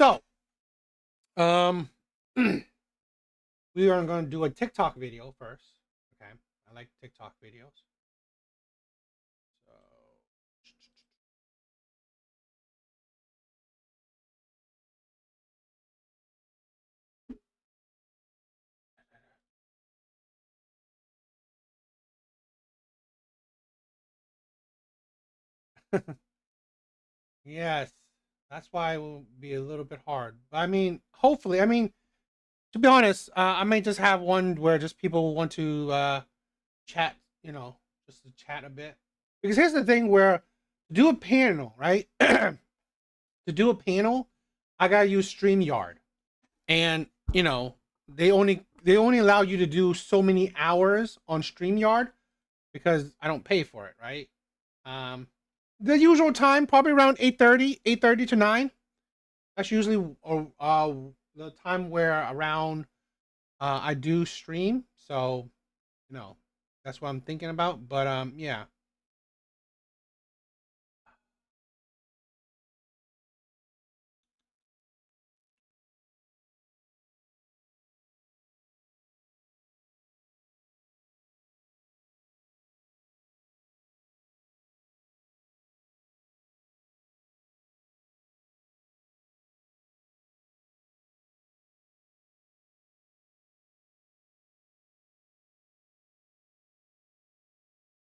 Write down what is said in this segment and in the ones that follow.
So, um, we are going to do a TikTok video first. Okay, I like TikTok videos. So, yes, that's why it will be a little bit hard. I mean, hopefully, I mean, to be honest, I may just have one where just people want to chat, just to chat a bit. Because here's the thing: where to do a panel, right? To do a panel, I gotta use StreamYard, and they only allow you to do so many hours on StreamYard because I don't pay for it, right? Um, the usual time, probably around 8:30 to 9. That's usually the time where around I do stream. So, you know, that's what I'm thinking about. But yeah.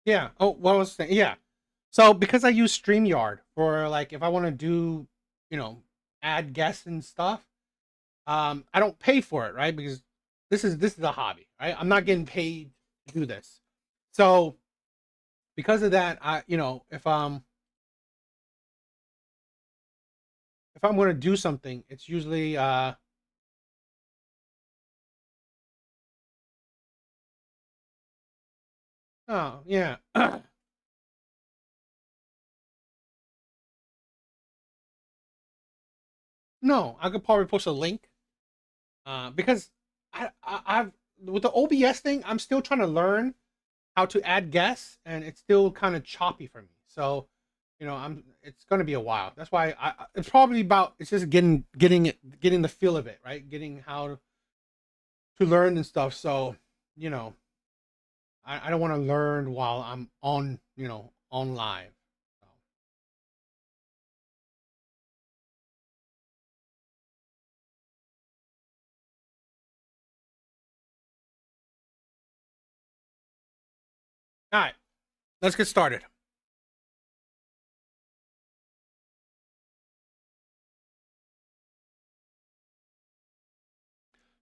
Yeah. Oh, what was I saying? Yeah. So because I use StreamYard for like if I want to do, you know, add guests and stuff, I don't pay for it, right? Because this is a hobby, right? I'm not getting paid to do this. So because of that, if I'm going to do something, it's usually oh yeah. No, I could probably post a link because I've with the OBS thing, I'm still trying to learn how to add guests, and it's still kind of choppy for me. So, it's going to be a while. That's why it's probably about it's just getting the feel of it, right? Getting how to learn and stuff. So, you know, I don't want to learn while I'm on live. So, all right, let's get started.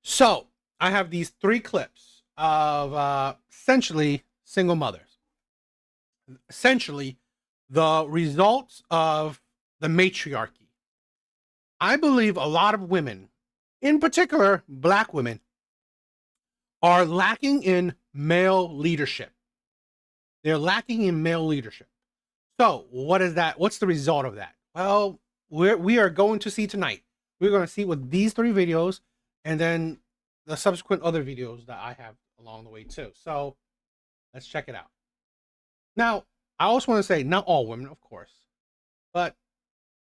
So, I have these three clips of essentially single mothers. Essentially, the results of the matriarchy. I believe a lot of women, in particular black women, are lacking in male leadership. They're lacking in male leadership. So, what is that? What's the result of that? Well, we are going to see tonight. We're going to see with these three videos, and then the subsequent other videos that I have along the way too. So, let's check it out. Now, I also want to say, not all women, of course, but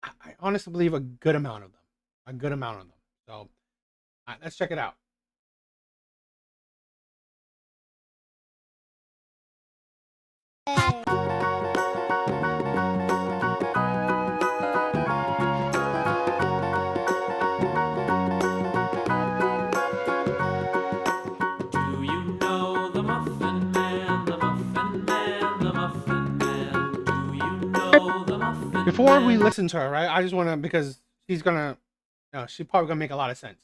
I honestly believe a good amount of them. A good amount of them. So, let's check it out. Do you know the Muffin Man, the Muffin Man, the Muffin Man? Do you know the Muffin Before we Man? listen to her, right? I just want to because she's probably gonna make a lot of sense.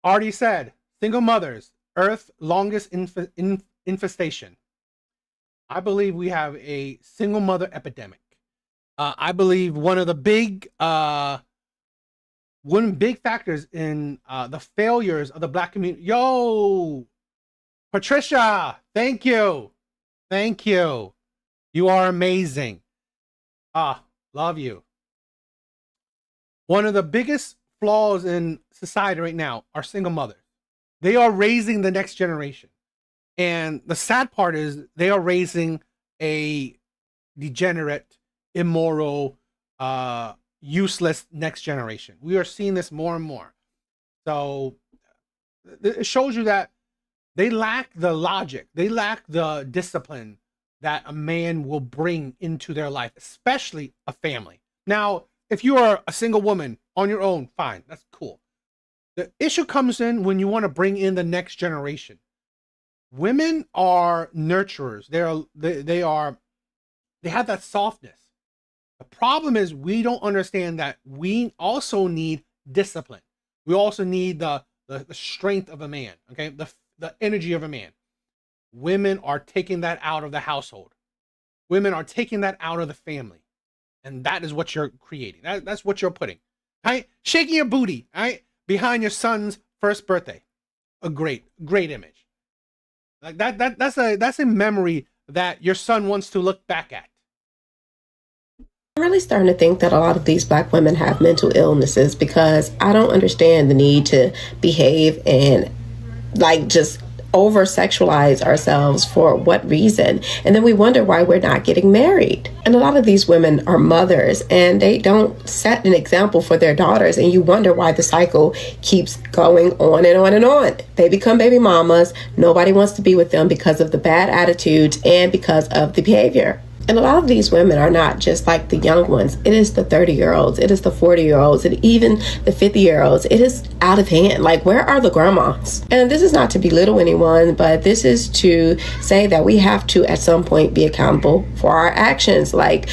Already said, single mothers, Earth longest infestation. I believe we have a single mother epidemic. I believe one big factors in the failures of the black community. Yo, Patricia, thank you. You are amazing. Ah, love you. One of the biggest flaws in society right now are single mothers. They are raising the next generation. And the sad part is they are raising a degenerate, immoral, useless next generation. We are seeing this more and more. So it shows you that they lack the logic, they lack the discipline that a man will bring into their life, especially a family. Now, if you are a single woman on your own, fine, that's cool. The issue comes in when you want to bring in the next generation. Women are nurturers. They have that softness. The problem is we don't understand that we also need discipline. We also need the strength of a man, okay? The energy of a man. Women are taking that out of the household. Women are taking that out of the family. And that is what you're creating. That's what you're putting. Right? Shaking your booty, right? Behind your son's first birthday. A great image. Like that's a memory that your son wants to look back at. I'm really starting to think that a lot of these Black women have mental illnesses because I don't understand the need to behave and like just over sexualize ourselves for what reason. And then we wonder why we're not getting married. And a lot of these women are mothers and they don't set an example for their daughters. And you wonder why the cycle keeps going on and on and on. They become baby mamas. Nobody wants to be with them because of the bad attitudes and because of the behavior. And a lot of these women are not just like the young ones. It is the 30-year-olds. It is the 40-year-olds. And even the 50-year-olds. It is out of hand. Like, where are the grandmas? And this is not to belittle anyone, but this is to say that we have to, at some point, be accountable for our actions. Like,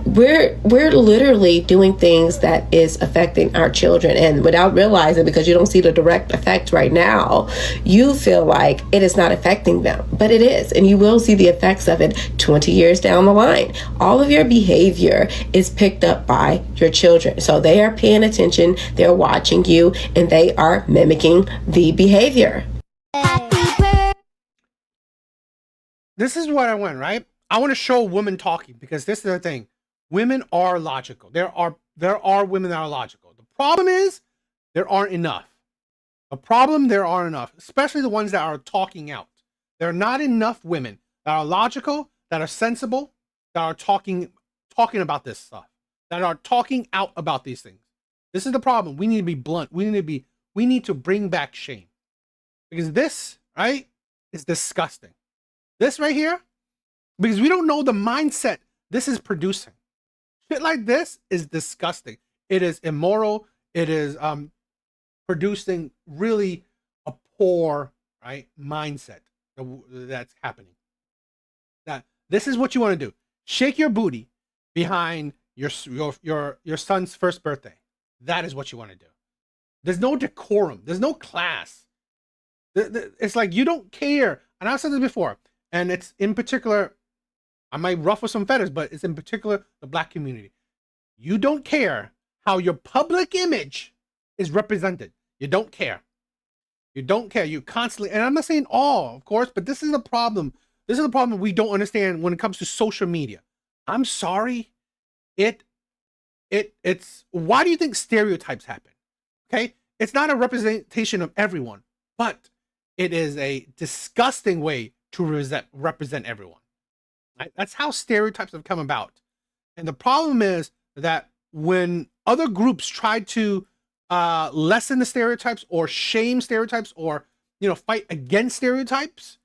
we're literally doing things that is affecting our children, and without realizing, because you don't see the direct effect right now, you feel like it is not affecting them, but it is, and you will see the effects of it 20 years down the line. All of your behavior is picked up by your children, so they are paying attention, they're watching you, and they are mimicking the behavior. This is what I want, right? I want to show women talking, because this is the thing. Women are logical. There are women that are logical. The problem is there aren't enough. There aren't enough, especially the ones that are talking out. There are not enough women that are logical, that are sensible, that are talking about this stuff, that are talking out about these things. This is the problem. We need to be blunt. We need to bring back shame, because this, right, is disgusting. This right here, because we don't know the mindset this is producing. Shit like this is disgusting. It is immoral. It is producing really a poor, right, mindset that's happening. Now, this is what you want to do. Shake your booty behind your son's first birthday. That is what you want to do. There's no decorum. There's no class. It's like you don't care. And I've said this before, and it's in particular, I might ruffle some feathers, but it's in particular the Black community. You don't care how your public image is represented. You don't care. You don't care. You constantly, and I'm not saying all, of course, but this is a problem. This is a problem we don't understand when it comes to social media. I'm sorry. It's why do you think stereotypes happen? Okay? It's not a representation of everyone, but it is a disgusting way to represent everyone. Right? That's how stereotypes have come about. And the problem is that when other groups try to lessen the stereotypes or shame stereotypes or, fight against stereotypes,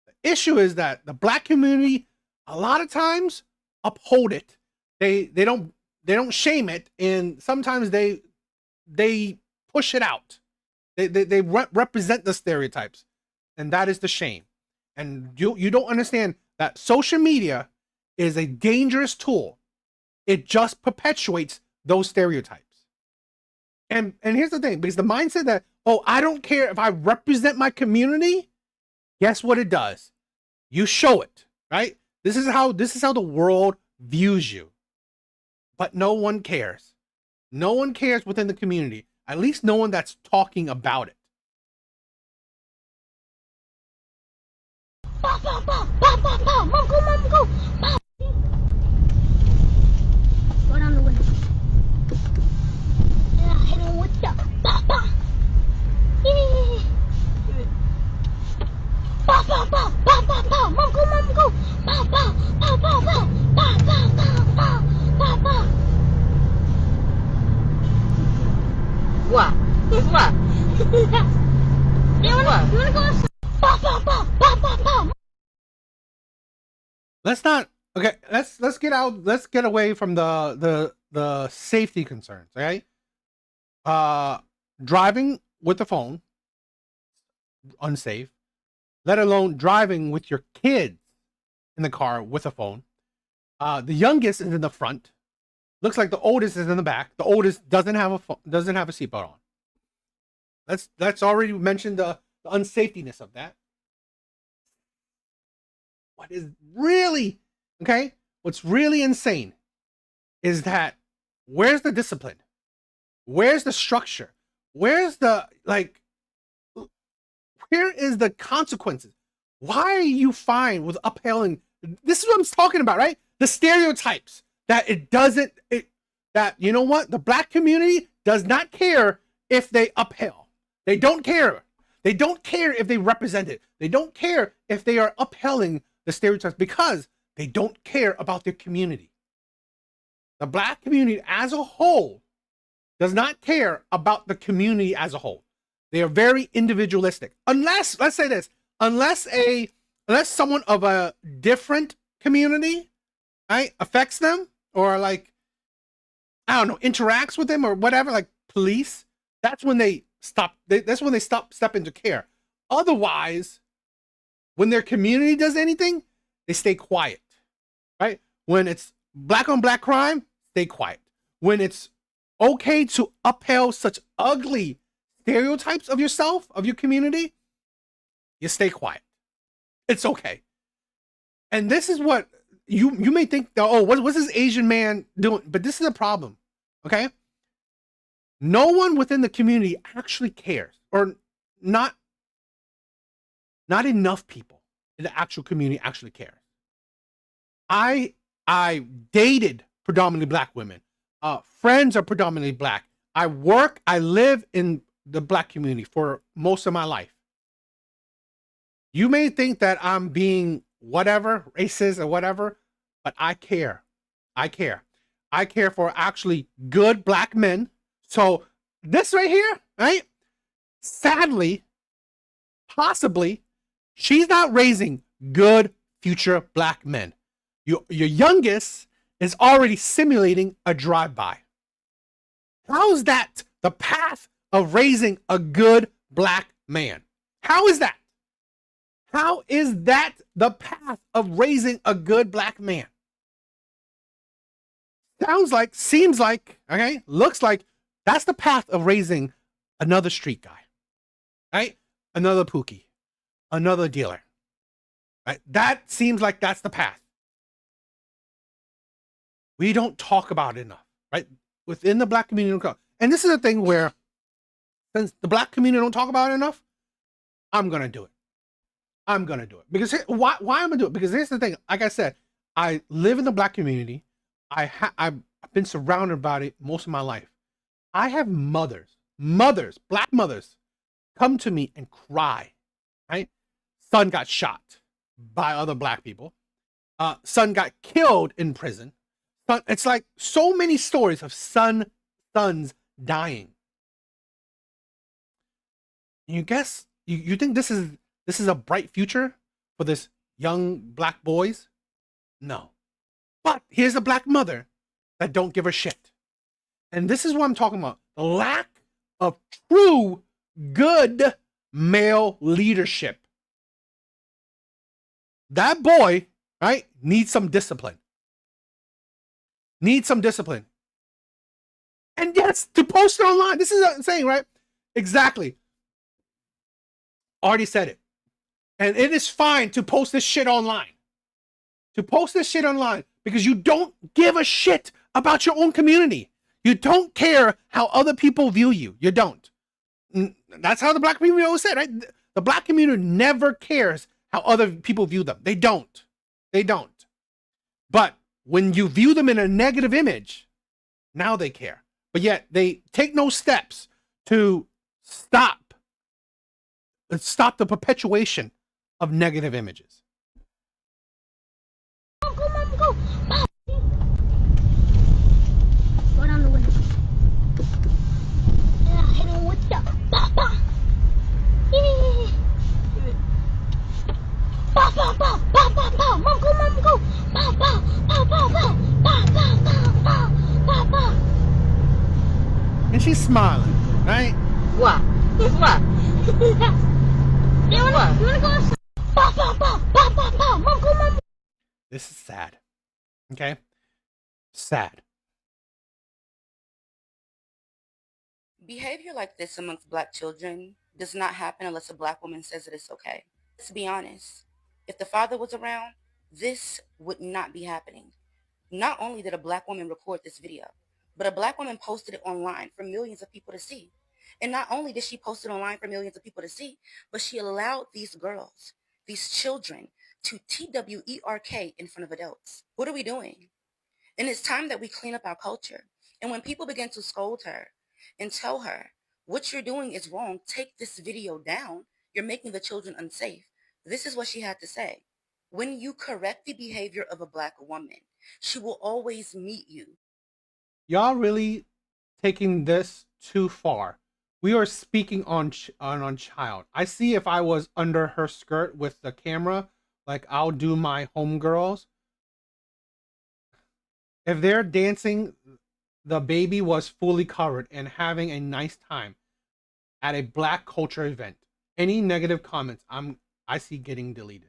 the issue is that the Black community a lot of times uphold it. They don't shame it, and sometimes they push it out. They represent the stereotypes, and that is the shame. And you don't understand that social media is a dangerous tool. It just perpetuates those stereotypes. And here's the thing, because the mindset that, I don't care if I represent my community, guess what it does? You show it, right? This is how the world views you. But no one cares. No one cares within the community. At least no one that's talking about it. Mom, go. Go down the window. Yeah, hit him with the Mom, go. What? You wanna go outside? Pop, pop, pop, pop, pop, pop. Let's not. Okay, let's get out. Let's get away from the safety concerns. Okay, driving with the phone, unsafe. Let alone driving with your kids in the car with a phone. The youngest is in the front. Looks like the oldest is in the back. The oldest doesn't have a seatbelt on. Let's already mention the unsafetiness of that. What is really okay? What's really insane is that where's the discipline? Where's the structure? Where's the where is the consequences? Why are you fine with uphailing? This is what I'm talking about, right? The stereotypes that that you know what? The black community does not care if they uphail. They don't care. They don't care if they represent it. They don't care if they are uphailing the stereotypes because they don't care about their community. The black community as a whole does not care about the community as a whole. They are very individualistic. Unless, let's say this, unless someone of a different community, right, affects them or like, I don't know, interacts with them or whatever, like police, that's when they stop. That's when they step into care. Otherwise, when their community does anything, they stay quiet, right? When it's black on black crime, stay quiet. When it's okay to upheld such ugly stereotypes of yourself, of your community, you stay quiet. It's okay. And this is what you may think, oh, what's this Asian man doing? But this is a problem, okay? No one within the community actually cares, or not enough people in the actual community actually cares. I dated predominantly black women. Friends are predominantly black. I live in the black community for most of my life. You may think that I'm being whatever, racist or whatever, but I care. I care. I care for actually good black men. So this right here, right? Sadly, possibly, she's not raising good future black men. Your youngest is already simulating a drive-by. How is that the path of raising a good black man? How is that? How is that the path of raising a good black man? Seems like, okay, looks like that's the path of raising another street guy, right? Another Pookie, another dealer, right? That seems like that's the path. We don't talk about it enough, right? Within the black community. And this is a thing where, since the black community don't talk about it enough, I'm going to do it. I'm going to do it. Because why I'm going to do it? Because here's the thing. Like I said, I live in the black community. I've been surrounded by it most of my life. I have mothers, black mothers, come to me and cry, right? Son got shot by other black people. Son got killed in prison. It's like so many stories of sons dying. You guess you think this is a bright future for this young black boys? No. But here's a black mother that don't give a shit. And this is what I'm talking about. The lack of true good male leadership. That boy, right, needs some discipline. Needs some discipline. And yes, to post it online. This is what I'm saying, right? Exactly. Already said it. And it is fine to post this shit online. To post this shit online because you don't give a shit about your own community. You don't care how other people view you. You don't. That's how the black community always said, right? The black community never cares how other people view them. They don't. They don't. But when you view them in a negative image, now they care. But yet they take no steps to stop the perpetuation of negative images. Mom, go. Go down the window. Yeah, hit him with the. and she's smiling, right? What? What? You wanna go outside? Pop, pop, pop, pop, pop, pop. Mom, come on. This is sad. Okay? Sad. Behavior like this amongst black children does not happen unless a black woman says that it's okay. Let's be honest. If the father was around, this would not be happening. Not only did a black woman record this video, but a black woman posted it online for millions of people to see. And not only did she post it online for millions of people to see, but she allowed these girls, these children, to TWERK in front of adults. What are we doing? And it's time that we clean up our culture. And when people begin to scold her and tell her, what you're doing is wrong, take this video down, you're making the children unsafe. This is what she had to say. When you correct the behavior of a black woman, she will always meet you. Y'all really taking this too far. We are speaking on child. I see if I was under her skirt with the camera, like I'll do my homegirls. If they're dancing, the baby was fully covered and having a nice time at a black culture event. Any negative comments, I see getting deleted.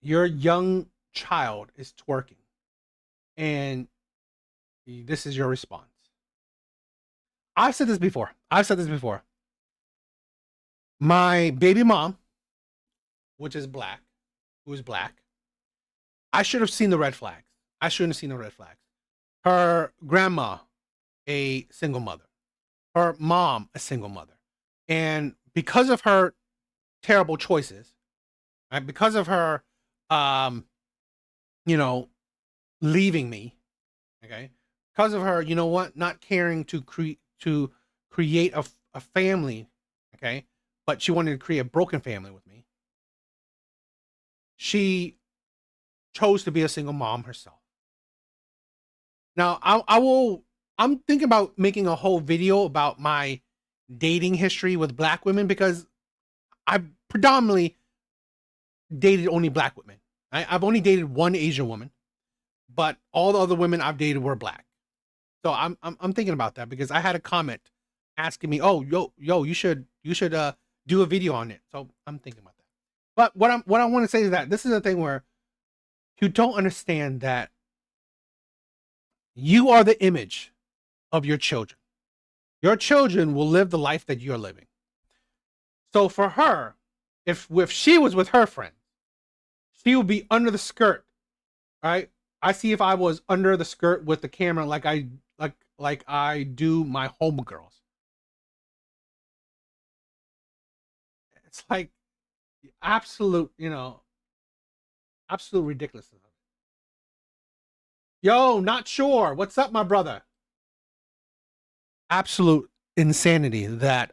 Your young child is twerking, and this is your response. I've said this before. My baby mom, which is black, who is black, I should have seen the red flags. I shouldn't have seen the red flags. Her grandma, a single mother. Her mom, a single mother. And because of her terrible choices, right, because of her leaving me, okay, because of her, you know what, not caring to create a family, okay, but she wanted to create a broken family with me. She chose to be a single mom herself. Now, I'm thinking about making a whole video about my dating history with black women, because I predominantly dated only black women. I've only dated one Asian woman, but all the other women I've dated were black. So I'm thinking about that, because I had a comment asking me, "Oh, yo, you should do a video on it." So I'm thinking about that. But what I want to say is that this is a thing where you don't understand that you are the image of your children. Your children will live the life that you're living. So for her, if she was with her friend, she would be under the skirt, right? I see if I was under the skirt with the camera, like I do my homegirls. It's like absolute ridiculousness. Yo, not sure. What's up, my brother? Absolute insanity that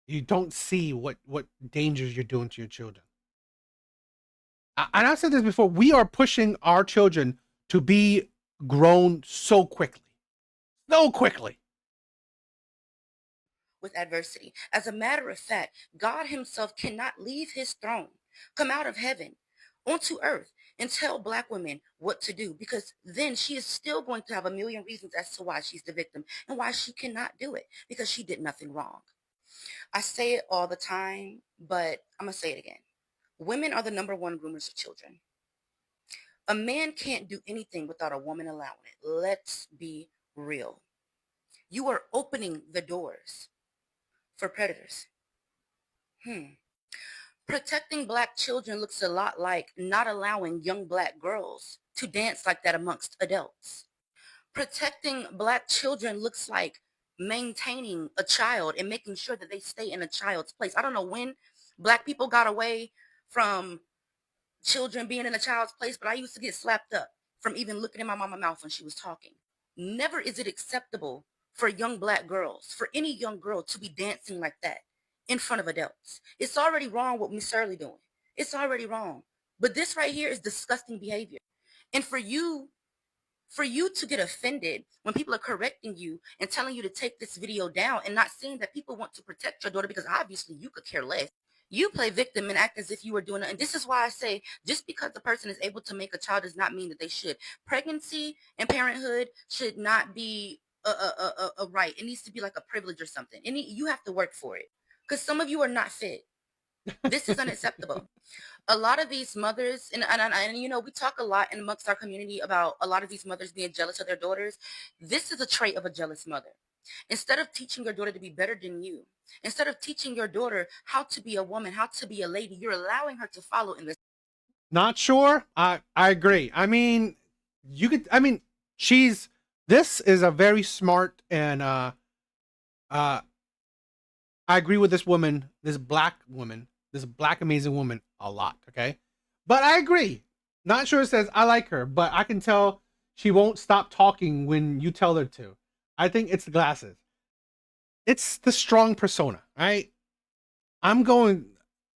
you don't see what dangers you're doing to your children. And I've said this before, we are pushing our children to be grown so quickly. With adversity. As a matter of fact, God himself cannot leave his throne, come out of heaven onto earth and tell black women what to do, because then she is still going to have a million reasons as to why she's the victim and why she cannot do it, because she did nothing wrong. I say it all the time, but I'm going to say it again. Women are the number one groomers of children. A man can't do anything without a woman allowing it. Let's be real. You are opening the doors for predators. Protecting black children looks a lot like not allowing young black girls to dance like that amongst adults. Protecting black children looks like maintaining a child and making sure that they stay in a child's place. I don't know when black people got away from children being in a child's place, but I used to get slapped up from even looking in my mama's mouth when she was talking. Never is it acceptable for young black girls, for any young girl, to be dancing like that in front of adults. It's already wrong what Miss Shirley doing. It's already wrong. But this right here is disgusting behavior. And for you to get offended when people are correcting you and telling you to take this video down and not seeing that people want to protect your daughter, because obviously you could care less. You play victim and act as if you were doing it. And this is why I say, just because the person is able to make a child does not mean that they should. Pregnancy and parenthood should not be a right. It needs to be like a privilege or something. You have to work for it, because some of you are not fit. This is unacceptable. A lot of these mothers, and you know, we talk a lot in amongst our community about a lot of these mothers being jealous of their daughters. This is a trait of a jealous mother. Instead of teaching your daughter to be better than you, instead of teaching your daughter how to be a woman, how to be a lady, you're allowing her to follow in this. Not sure. I agree. I mean, you could. I mean, she's. This is a very smart and I agree with this woman, this black woman, this black amazing woman a lot. Okay, but I agree. Not sure it says I like her, but I can tell she won't stop talking when you tell her to. I think it's the glasses. It's the strong persona, right? I'm going,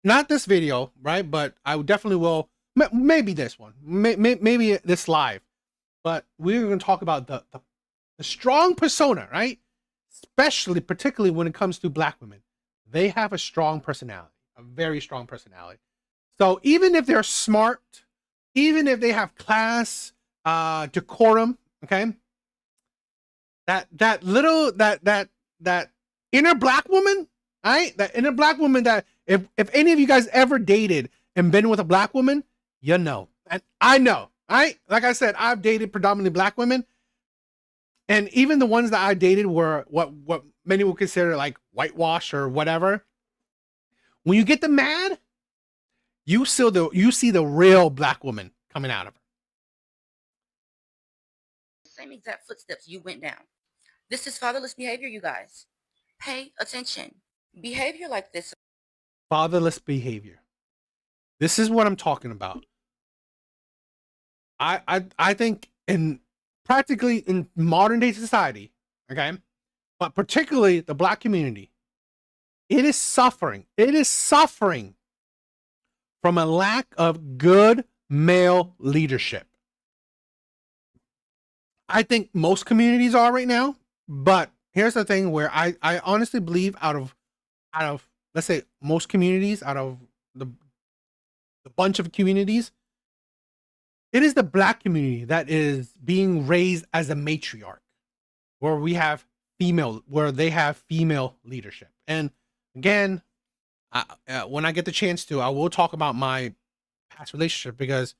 not this video, right? But I definitely will. Maybe this one, maybe this live, but we're going to talk about the strong persona, right? Particularly when it comes to black women. They have a strong personality, a very strong personality. So even if they're smart, even if they have class, decorum, okay, that inner black woman, right? That inner black woman that if any of you guys ever dated and been with a black woman, you know, and I know, right? Like I said, I've dated predominantly black women, and even the ones that I dated were what many would consider like whitewash or whatever. When you get them mad, you see the real black woman coming out of her. Same exact footsteps you went down. This is fatherless behavior, you guys. Pay attention. Behavior like this. Fatherless behavior. This is what I'm talking about. I think practically in modern day society, okay, but particularly the black community, it is suffering. It is suffering from a lack of good male leadership. I think most communities are right now, but here's the thing where I honestly believe out of let's say most communities, out of the bunch of communities, it is the black community that is being raised as a matriarch, where they have female leadership. And again, when I get the chance to, I will talk about my past relationship, because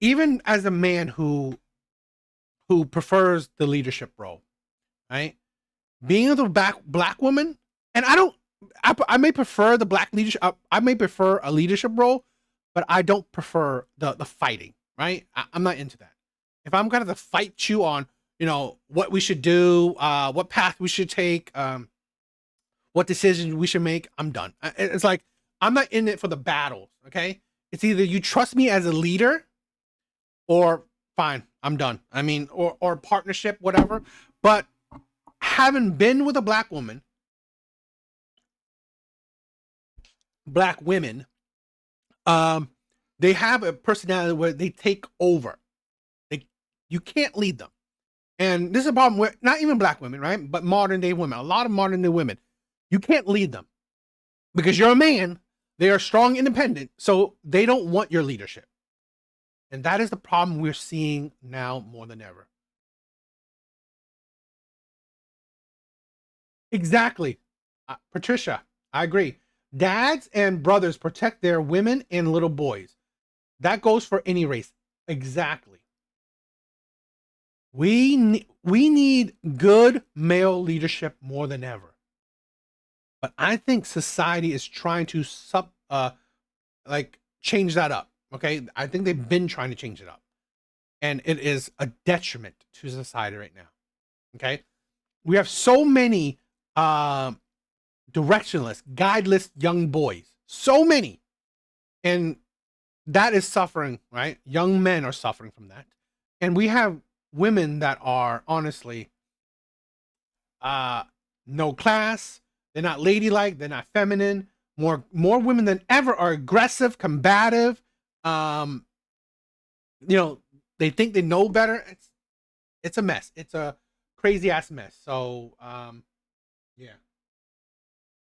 even as a man who prefers the leadership role, right? Being with a black woman, and I may prefer the black leadership. I may prefer a leadership role, but I don't prefer the fighting, right? I'm not into that. If I'm going to fight you on, you know, what we should do, what path we should take, what decisions we should make, I'm done. It's like, I'm not in it for the battles, okay? It's either you trust me as a leader, or fine, I'm done. I mean, or partnership, whatever. But having been with a black woman, black women, they have a personality where they take over. You can't lead them. And this is a problem with not even black women, right? But modern day women, a lot of modern day women, you can't lead them because you're a man. They are strong, independent, so they don't want your leadership. And that is the problem we're seeing now more than ever. Exactly. Patricia, I agree. Dads and brothers protect their women and little boys. That goes for any race. Exactly. We need good male leadership more than ever. But I think society is trying to change that up. Okay, I think they've been trying to change it up, and it is a detriment to society right now. Okay, we have so many directionless, guideless young boys, so many, and that is suffering. Right, young men are suffering from that, and we have women that are honestly no class. They're not ladylike. They're not feminine. More women than ever are aggressive, combative. You know, they think they know better. It's a mess. It's a crazy ass mess. So, yeah,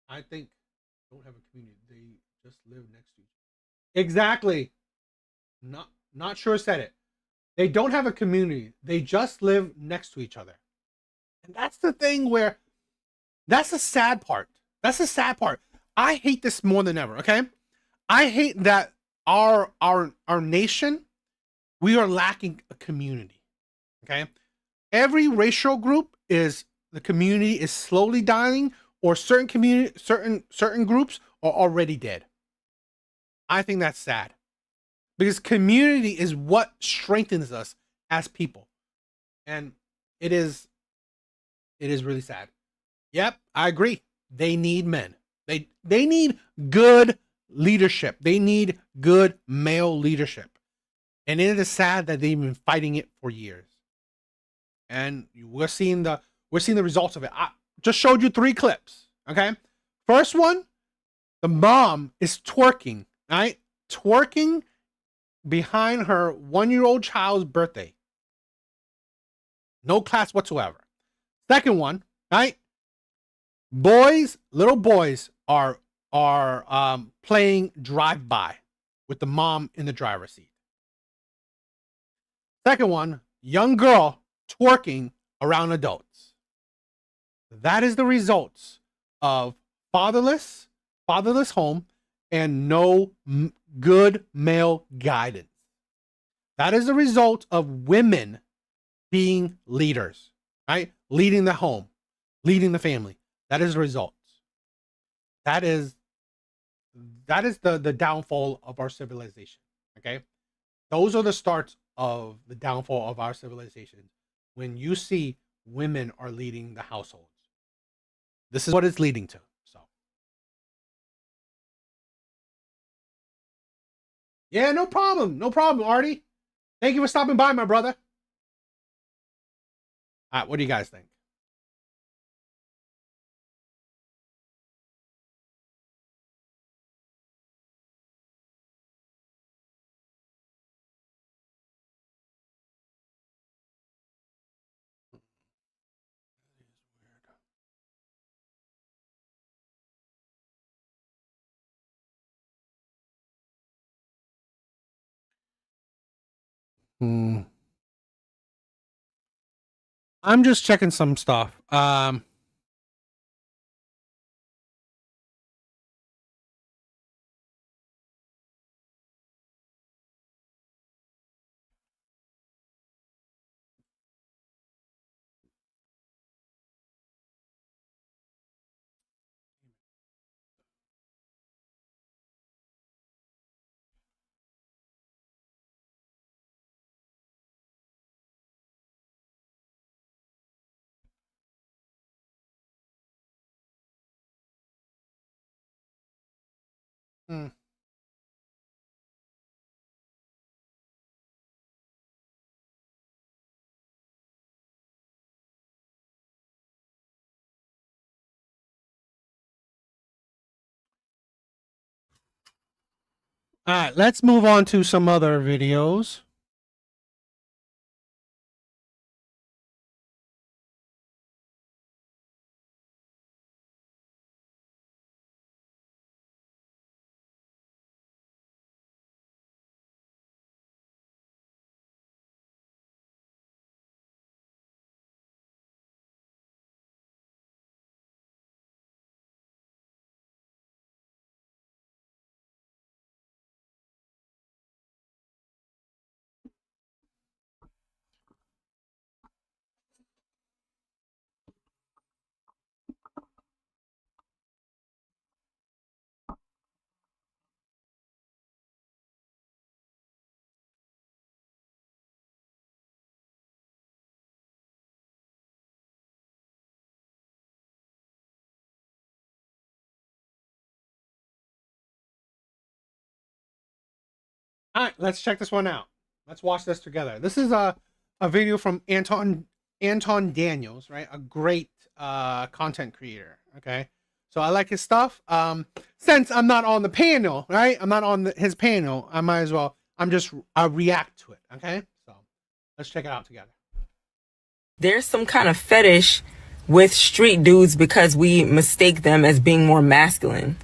I think don't have a community. They just live next to each other. Exactly. Not sure said it. They don't have a community. They just live next to each other. And that's the thing where that's the sad part. That's the sad part. I hate this more than ever, okay? I hate that our nation, we are lacking a community. Okay? Every racial group is the community is slowly dying, or certain groups are already dead. I think that's sad. Because community is what strengthens us as people. And it is really sad. Yep, I agree. They need men. They need good leadership. They need good male leadership. And it is sad that they've been fighting it for years. And we're seeing the results of it. I just showed you 3 clips. Okay? First one, the mom is twerking, right? Twerking behind her 1-year-old child's birthday. No class whatsoever. Second one, right? Little boys are playing drive-by with the mom in the driver's seat. Second one, young girl twerking around adults. That is the results of fatherless home and no good male guidance. That is the result of women being leaders, right? Leading the home, leading the family. That is the results. That is the downfall of our civilization. Okay, those are the starts of the downfall of our civilization. When you see women are leading the households, this is what it's leading to. So, yeah, no problem, Artie. Thank you for stopping by, my brother. All right, what do you guys think? I'm just checking some stuff. All right, let's move on to some other videos. All right, let's check this one out. Let's watch this together. This is a video from Anton Daniels, right? A great content creator. Okay, so I like his stuff. Since I'm not on the panel, right? I'm not on his panel. I might as well. I react to it. Okay, so let's check it out together. There's some kind of fetish with street dudes because we mistake them as being more masculine.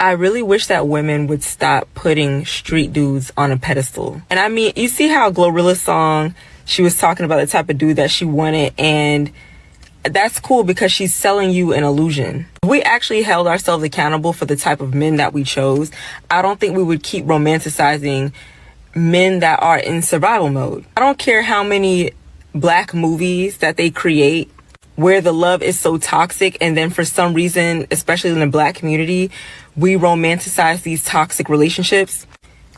I really wish that women would stop putting street dudes on a pedestal. And I mean, you see how Glorilla's song, she was talking about the type of dude that she wanted, and that's cool because she's selling you an illusion. If we actually held ourselves accountable for the type of men that we chose, I don't think we would keep romanticizing men that are in survival mode. I don't care how many black movies that they create where the love is so toxic, and then for some reason, especially in the black community, we romanticize these toxic relationships,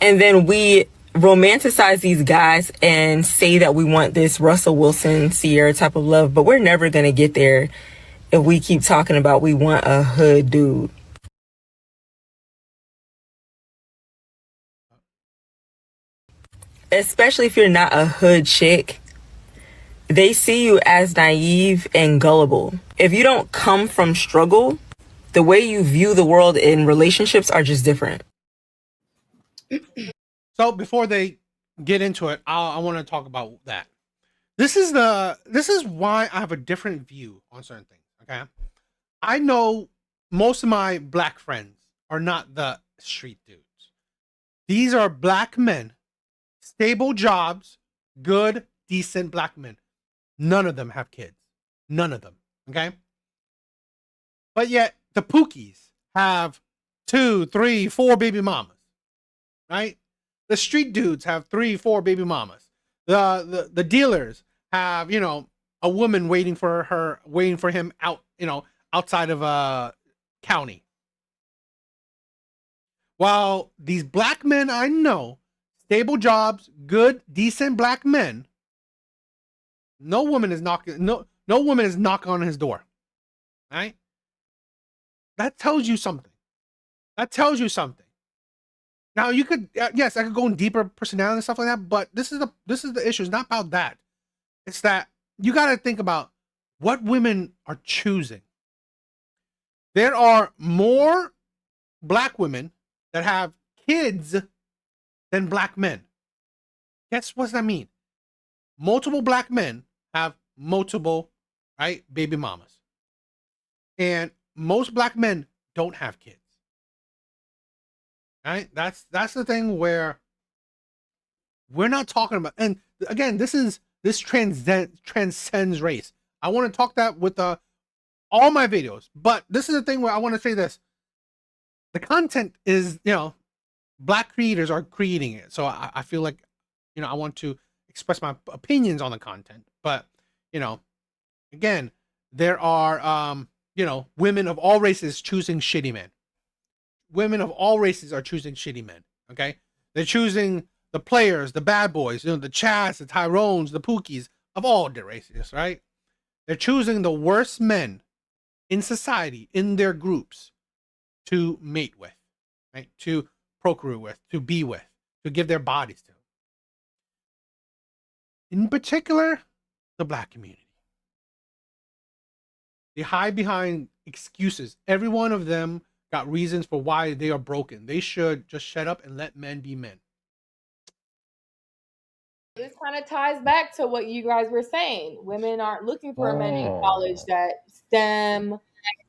and then we romanticize these guys and say that we want this Russell Wilson, Sierra type of love, but we're never going to get there if we keep talking about we want a hood dude. Especially if you're not a hood chick, they see you as naive and gullible. If you don't come from struggle, the way you view the world in relationships are just different. So before they get into it, I want to talk about that. This is why I have a different view on certain things. Okay, I know most of my black friends are not the street dudes. These are black men, stable jobs, good, decent black men. None of them have kids. None of them. Okay, but yet the Pookies have 2, 3, 4 baby mamas, right? The street dudes have 3, 4 baby mamas. The dealers have, you know, a woman waiting for him out, you know, outside of a county. While these black men I know, stable jobs, good, decent black men, no woman is knocking on his door. Right? That tells you something. Now you could yes, I could go in deeper personality and stuff like that, but this is the issue. It's not about that. It's that you got to think about what women are choosing. There are more black women that have kids than black men. Guess what does that mean? Multiple black men have multiple, right, baby mamas. And most black men don't have kids. Right? That's the thing where we're not talking about, and again, this transcends race. I want to talk that with all my videos, but this is the thing where I want to say this. The content is, you know, black creators are creating it. So I feel like, you know, I want to express my opinions on the content, but, you know, again, there are, you know, women of all races choosing shitty men. Women of all races are choosing shitty men. Okay, they're choosing the players, the bad boys, you know, the Chads, the Tyrones, the Pookies of all the races. Right? They're choosing the worst men in society, in their groups, to mate with, right? To procreate with, to be with, to give their bodies to. In particular, the black community. They hide behind excuses. Every one of them got reasons for why they are broken. They should just shut up and let men be men. This kind of ties back to what you guys were saying. Women aren't looking for men in college that STEM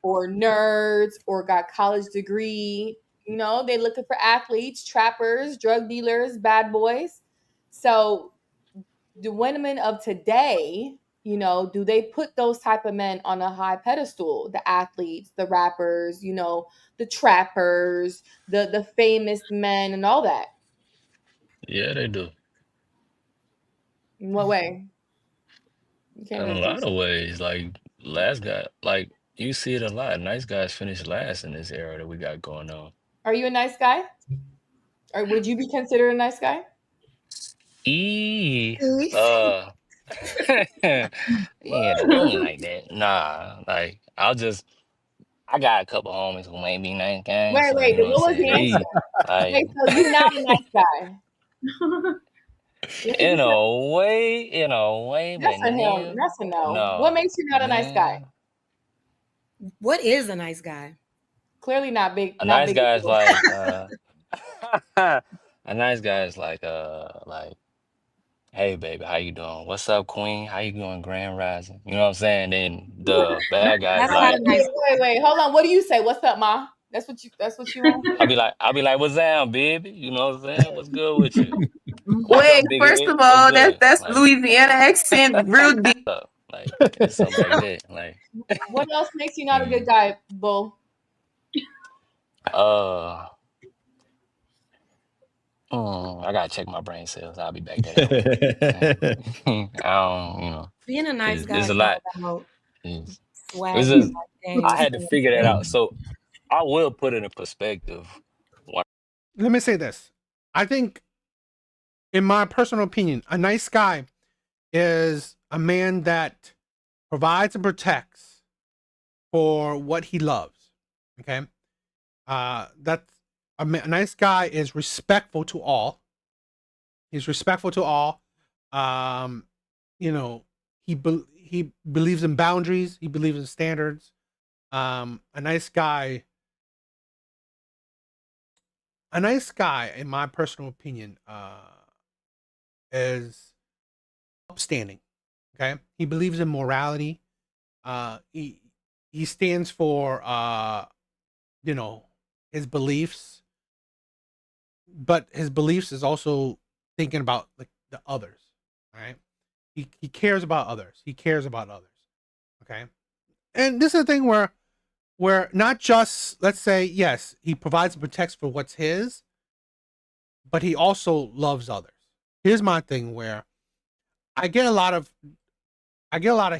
or nerds or got college degree. You know, they looking for athletes, trappers, drug dealers, bad boys. So the women of today, you know, do they put those type of men on a high pedestal? The athletes, the rappers, you know, the trappers, the famous men and all that. Yeah, they do. In what way? You In can't a just lot of ways. Like last guy, like you see it a lot. Nice guys finish last in this era that we got going on. Are you a nice guy? Or would you be considered a nice guy? Yeah, don't like that. Nah, like I got a couple homies who may be nice guys, Wait, so wait. you know what What I'm was the saying? answer? Like Wait, so you're not a nice guy? in a way, That's but a hell. That's a no. What no, makes you not a nice guy? What is a nice guy? Clearly not big. A Not nice big. guy is like a nice guy is like hey baby, how you doing? What's up, Queen? How you doing, Grand Rising? You know what I'm saying? Then the bad guy is That's not like a nice Wait. Hold on. What do you say? What's up, Ma? That's what you want. I'll be like, what's down, baby? You know what I'm saying? What's good with you? What's Wait, up, big first head? of What's all, good? that's Like, Louisiana accent, real deep. up? Like, it's something like that. Like, What else makes you not a good mm, guy, Bull? uh, I gotta check my brain cells. I'll be back that in a minute. I don't, Being a nice guy there's is a all lot. about It's, it's swag and just, like, dang, I you had to stand figure that today. out. So I will put it in perspective. Let me say this. I think, in my personal opinion, a nice guy is a man that provides and protects for what he loves. Okay. That's a nice guy is respectful to all. He's respectful to all. Um, he believes in boundaries. He believes in standards. A nice guy, in my personal opinion, is upstanding. Okay, he believes in morality. He stands for his beliefs, but his beliefs is also thinking about like the others. Right? He cares about others. He cares about others. Okay, and this is a thing where not just, let's say, yes, he provides and protects for what's his, but he also loves others. Here's my thing where I get a lot of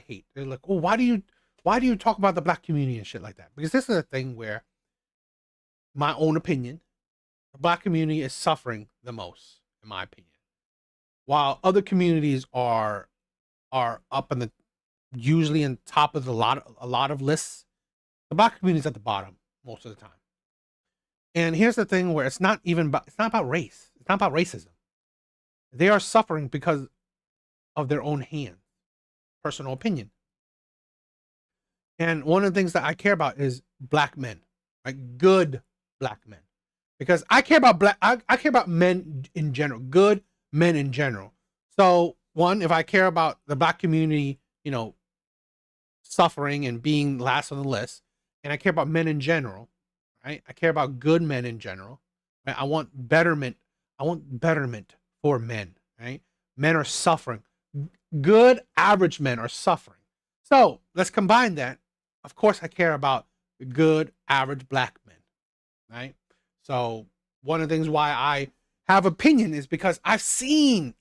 hate. They're like, "Oh, why do you talk about the black community and shit like that?" Because this is a thing where, my own opinion, the black community is suffering the most, in my opinion. While other communities are up in the usually in top of a lot of lists, the black community is at the bottom most of the time. And here's the thing where it's not about race. It's not about racism. They are suffering because of their own hand, personal opinion. And one of the things that I care about is black men, like good black men, because I care about I care about men in general, good men in general. So one, if I care about the black community, suffering and being last on the list, and I care about men in general, right? I care about good men in general. Right? I want betterment. I want betterment for men, right? Men are suffering. Good average men are suffering. So let's combine that. Of course, I care about good average black men, right? So one of the things why I have opinion is because I've seen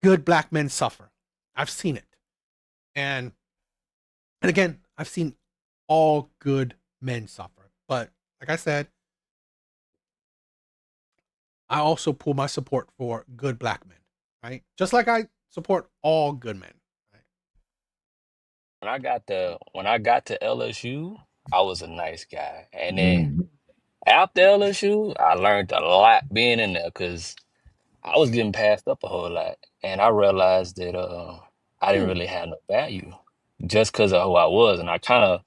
good black men suffer. I've seen it. And again, I've seen all good men suffer. But like I said, I also pull my support for good black men, right? Just like I support all good men. Right? When I got to LSU, I was a nice guy. And then after LSU, I learned a lot being in there because I was getting passed up a whole lot. And I realized that I didn't really have no value just because of who I was. And I kind of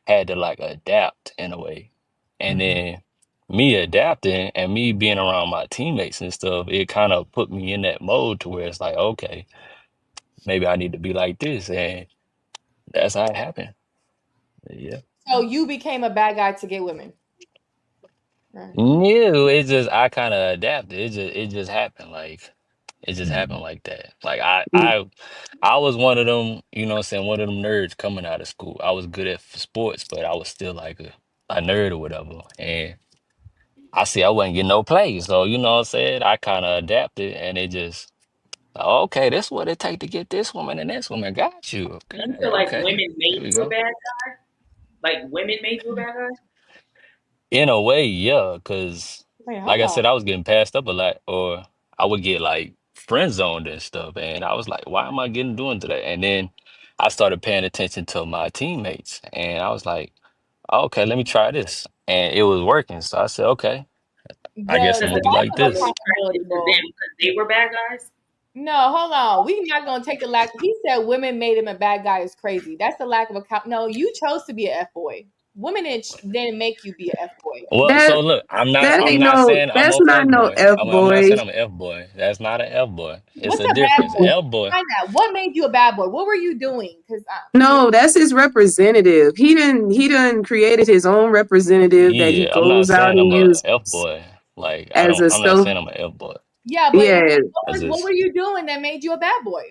had to like adapt in a way. And then me adapting and me being around my teammates and stuff, it kind of put me in that mode to where it's like, okay, maybe I need to be like this. And that's how it happened. Yeah. So you became a bad guy to get women. Right. No, it just I kind of adapted. It just happened it just happened like that. Like I was one of them, you know what I'm saying, one of them nerds coming out of school. I was good at sports, but I was still like a nerd or whatever. And I wasn't getting no play. So, you know what I'm saying? I kind of adapted and it just okay, this what it take to get this woman and this woman. Got you. Okay. You feel like Okay. women Here made we you a go. bad guy? Like women made you a bad guy? In a way, yeah, because Wait, hold like I on. said, I was getting passed up a lot, or I would get like friend zoned and stuff, and I was like, "Why am I getting doing to that?" And then I started paying attention to my teammates, and I was like, "Okay, let me try this," and it was working. So I said, "Okay, I guess The I'm Because gonna the be lack like people of were this." accountability, attracted to Bull. them because they were bad guys? No, hold on. We not gonna take the lack. He said women made him a bad guy is crazy. That's the lack of account. No, you chose to be an F boy. women didn't make you be a F boy. Well, That so look, that I'm ain't not no. saying I'm That's a not fuck no boy. F I'm not boy. saying I'm an F boy. That's not an F boy. It's What's a a bad difference. boy? F boy. Find out. What made you a bad boy? What were you doing? Because No, that's his representative. He done created his own representative that he Yeah, I'm not goes out saying and I'm a uses F boy. Like as a I'm not self. saying I'm an F boy. yeah, but Yeah, That's what just were you doing that made you a bad boy?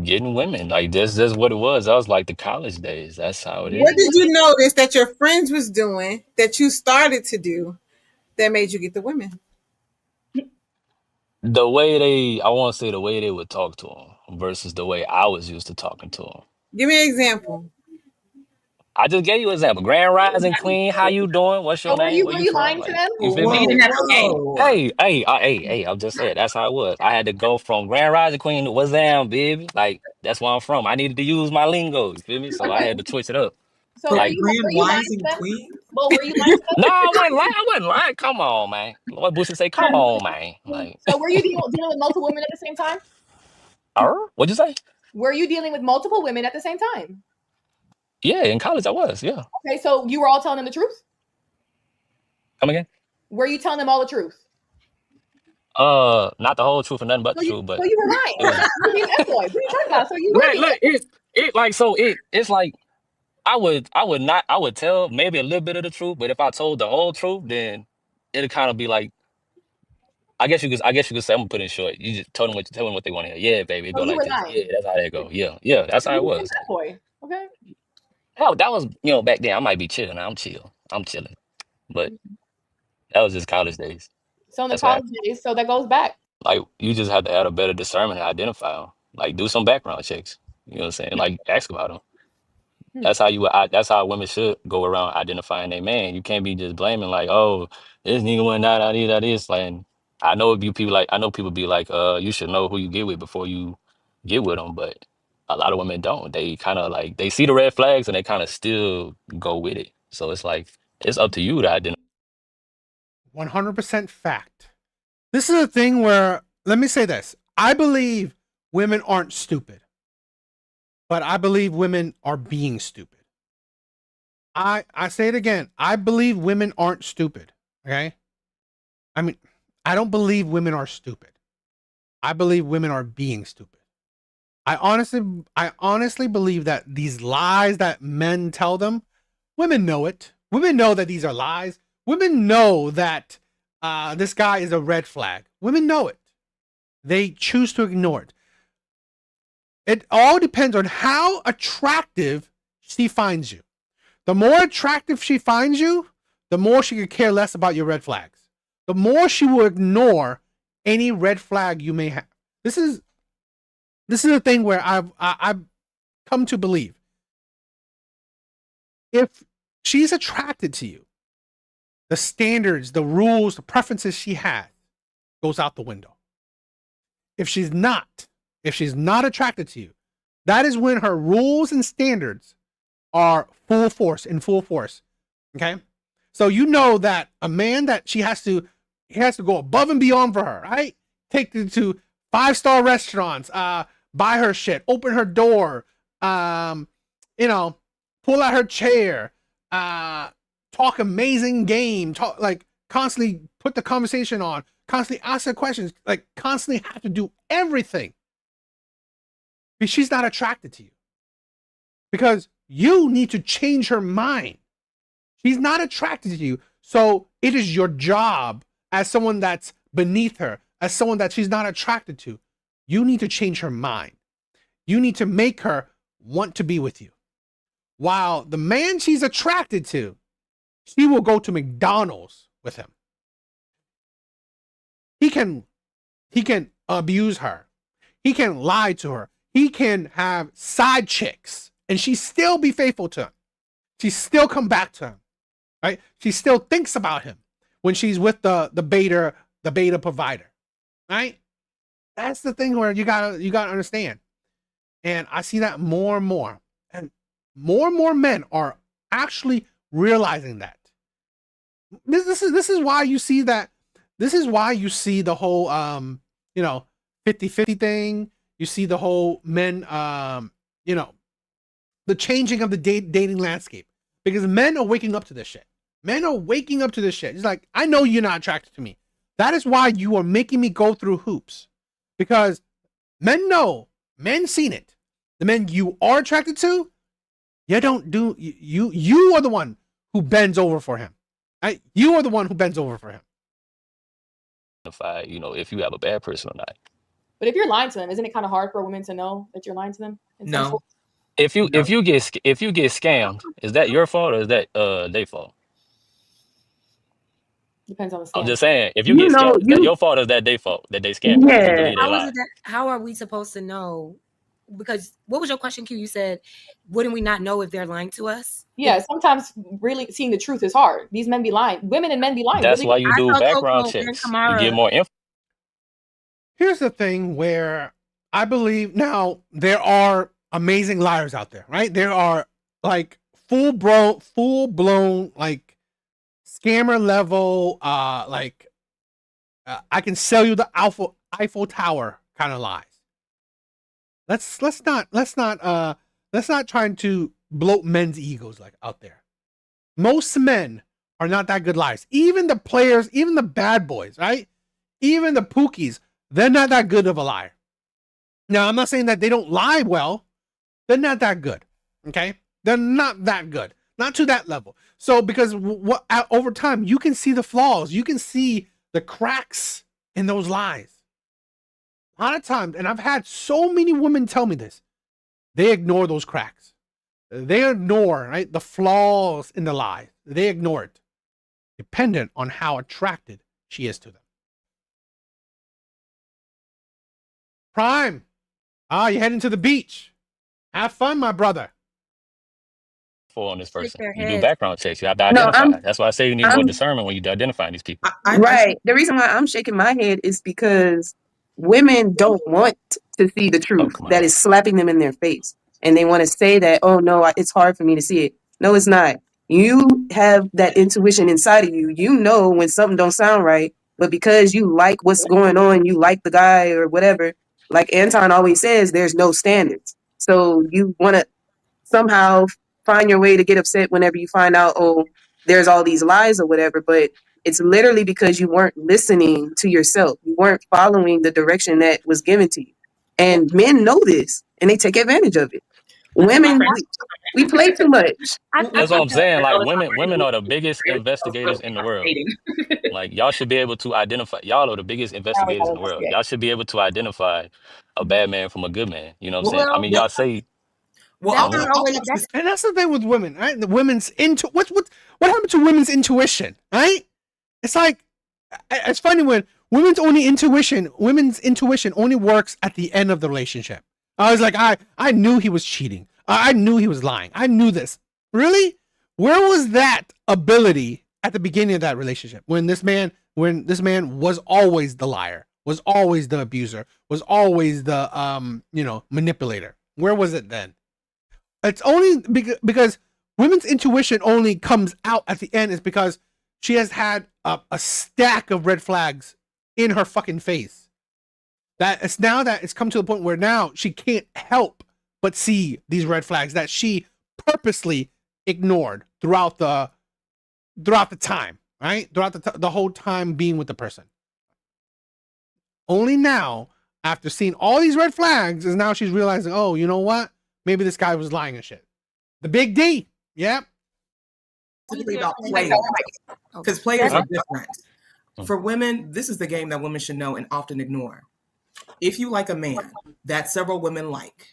getting women. Like that's what it was. That was like the college days. That's how it What is. did you notice that your friends was doing that you started to do that made you get the women? The way I want to say the way they would talk to him versus the way I was used to talking to him. Give me an example. I just gave you an example. Grand Rising Queen, how you doing? What's your So name? Where were you you from? lying to Like, them? you feel So me? you didn't have no game. Hey, I'm just saying, that's how it was. I had to go from Grand Rising Queen to what's down, baby? Like, that's where I'm from. I needed to use my lingo, you feel me? So I had to twitch it up. So So were Like, you lying to them? Well, were you lying to them? no, I wasn't lying. Come on, man. What Boosie say? Come on, man. Like, So were you dealing with multiple women at the same time? what'd you say? Were you dealing with multiple women at the same time? Yeah, in college I was, yeah. Okay, so you were all telling them the truth? Come again? Were you telling them all the truth? Not the whole truth and nothing but So the you, truth, so but you were lying. it was You were being F boy. What are you talking about? So you were look, being look, it like so it's like I would tell maybe a little bit of the truth, but if I told the whole truth, then it'd kind of be like I guess you could say I'm gonna put it in short. You just tell them what they want to hear. Yeah, baby, it So go you like were this. lying. Yeah, that's how that go. Yeah, that's So how you it were being was. F boy. Okay. Hell, that was back then I might be chilling. I'm chill. I'm chilling. But that was just college days. So in the That's what college happened. days, so that goes back. Like you just have to have a better discernment and identify them. Like do some background checks. You know what I'm saying? Like ask about them. Hmm. That's how women should go around identifying their man. You can't be just blaming like, oh, this nigga went that is like. I know people be like, you should know who you get with before you get with them, but a lot of women don't. They kind of like they see the red flags and they kind of still go with it. So it's like it's up to you to identify. 100% fact. This is a thing where, let me say this. I believe women aren't stupid, but I believe women are being stupid. I say it again. I believe women aren't stupid. Okay. I mean, I don't believe women are stupid. I believe women are being stupid. I honestly believe that these lies that men tell them, women know it. Women know that these are lies. Women know that this guy is a red flag. Women know it. They choose to ignore it. It all depends on how attractive she finds you. The more attractive she finds you, the more she could care less about your red flags. The more she will ignore any red flag you may have. This is a thing where I've come to believe. If she's attracted to you, the standards, the rules, the preferences she has goes out the window. If she's not attracted to you, that is when her rules and standards are in full force. Okay? So you know that a man that he has to go above and beyond for her, right? Take her to 5-star restaurants, buy her shit, open her door, pull out her chair, talk amazing game, talk like constantly put the conversation on, constantly ask her questions, like constantly have to do everything. But she's not attracted to you because you need to change her mind. She's not attracted to you. So it is your job as someone that's beneath her, as someone that she's not attracted to. You need to change her mind. You need to make her want to be with you. While the man she's attracted to, she will go to McDonald's with him. He can abuse her. He can lie to her. He can have side chicks and she still be faithful to him. She still come back to him. Right? She still thinks about him when she's with the beta provider. Right? That's the thing where you gotta understand. And I see that more and more. And more men are actually realizing that. This is why you see that. This is why you see the whole 50-50 thing. You see the whole men the changing of the dating landscape, because men are waking up to this shit. Men are waking up to this shit. It's like, I know you're not attracted to me. That is why you are making me go through hoops, because men know, men seen it. The men you are attracted to, you don't do, you are the one who bends over for him. Right? You are the one who bends over for him. You know, if you have a bad person or not. But if you're lying to them, isn't it kind of hard for women to know that you're lying to them? No. If you get scammed, is that your fault or is that their fault? Depends on the I'm scam. just saying, if you get scammed, is that your fault or is that their fault that they scammed you? You believe they lie. How are we supposed to know? Because what was your question, Q? You said, wouldn't we not know if they're lying to us? Yeah, sometimes really seeing the truth is hard. These men be lying. Women and men be lying. That's really. why you do background checks. You get more info. Here's the thing where I believe now there are amazing liars out there, right? There are like full blown like scammer level, I can sell you the Eiffel Tower kind of lies. Let's not try to bloat men's egos like out there. Most men are not that good liars. Even the players, even the bad boys, right? Even the pookies, they're not that good of a liar. Now, I'm not saying that they don't lie well. They're not that good. Okay? They're not that good. Not to that level. So, because over time, you can see the flaws. You can see the cracks in those lies. A lot of times, and I've had so many women tell me this, they ignore those cracks. They ignore, right, the flaws in the lie. They ignore it, dependent on how attracted she is to them. Prime. You're heading to the beach. Have fun, my brother. On this person, you do background checks. You have to identify. That's why I say you need more discernment when you identify these people. Right. The reason why I'm shaking my head is because women don't want to see the truth that is slapping them in their face. And they want to say that, oh, no, it's hard for me to see it. No, it's not. You have that intuition inside of you. You know when something don't sound right. But because you like what's going on, you like the guy or whatever, like Anton always says, there's no standards. So you want to somehow find your way to get upset whenever you find out, oh, there's all these lies or whatever. But it's literally because you weren't listening to yourself. You weren't following the direction that was given to you. And men know this and they take advantage of it. Women, we play too much. That's what I'm saying. Like women are the biggest investigators in the world. Like y'all should be able to identify. Y'all are the biggest investigators in the world. Y'all should be able to identify a bad man from a good man. You know what I'm saying? I mean, y'all say. And that's the thing with women, right? The women's what happened to women's intuition, right? It's like, it's funny when women's intuition only works at the end of the relationship. I was like, I knew he was cheating. I knew he was lying. I knew this. Really? Where was that ability at the beginning of that relationship? When this man was always the liar, was always the abuser, was always the manipulator. Where was it then? It's only because women's intuition only comes out at the end is because she has had a stack of red flags in her fucking face. That it's now that it's come to the point where now she can't help but see these red flags that she purposely ignored throughout the time, right? Throughout the whole time being with the person. Only now, after seeing all these red flags, is now she's realizing, oh, you know what? Maybe this guy was lying and shit. The big D. Yep. Specifically about players. Because players are different. For women, this is the game that women should know and often ignore. If you like a man that several women like,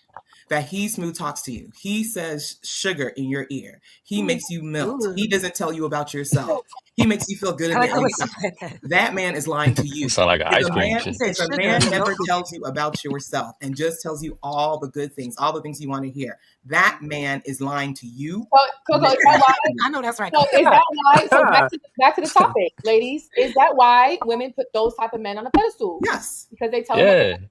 that he smooth talks to you, he says sugar in your ear, he makes you melt, he doesn't tell you about yourself, he makes you feel good in the inside, that man is lying to you. Sound like an ice cream. If a man never tells you about yourself and just tells you all the good things, all the things you want to hear, that man is lying to you. Coco, is that why? I know that's right. So is that why? So back to the topic, ladies. Is that why women put those type of men on a pedestal? Yes, because they tell them.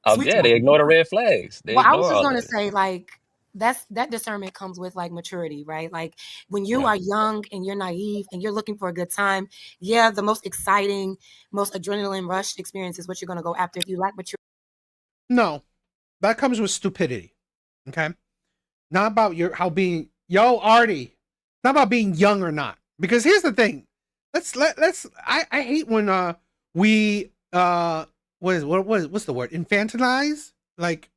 They ignore the red flags. Well, I was just going to say, like, that discernment comes with like maturity, right? Like when you are young and you're naive and you're looking for a good time, the most exciting, most adrenaline rush experience is what you're going to go after if you like maturity. No, that comes with stupidity. Okay. not about how being Artie. Not about being young or not. Because here's the thing. I hate when we what's the word? Infantilize like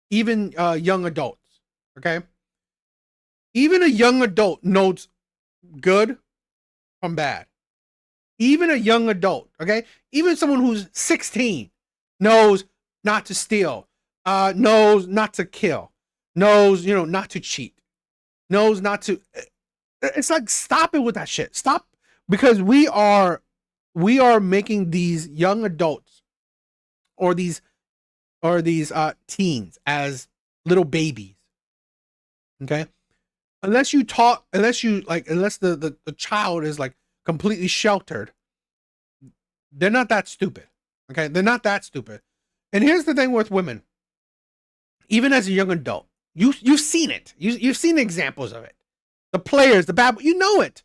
even young adults. Okay? Even a young adult knows good from bad. Even a young adult, okay? Even someone who's 16 knows not to steal, knows not to kill, knows, not to cheat, knows not to. It's like, stop it with that shit. Stop, because we are making these young adults or these teens as little babies. Okay? Unless the child is like completely sheltered, they're not that stupid. Okay, they're not that stupid. And here's the thing with women. Even as a young adult, you've seen it. You've seen examples of it. The players, the bad, you know it.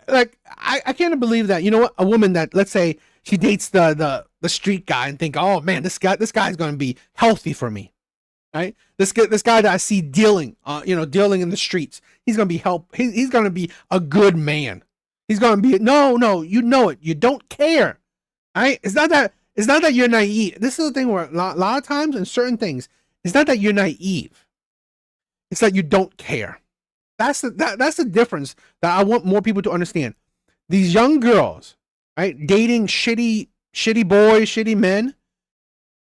I can't believe that. You know what? A woman that, let's say, she dates the street guy and think, oh man, this guy's going to be healthy for me. Right? This guy that I see dealing in the streets, he's gonna be he's gonna be a good man. He's gonna be no, you know it. You don't care. Right? It's not that you're naive. This is the thing where a lot of times in certain things, it's not that you're naive. It's that you don't care. That's the difference that I want more people to understand. These young girls, right, dating shitty boys, shitty men.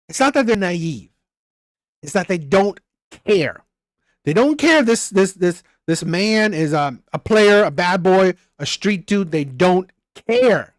It's not that they're naive. It's that they don't care. They don't care if this man is a player, a bad boy, a street dude. They don't care.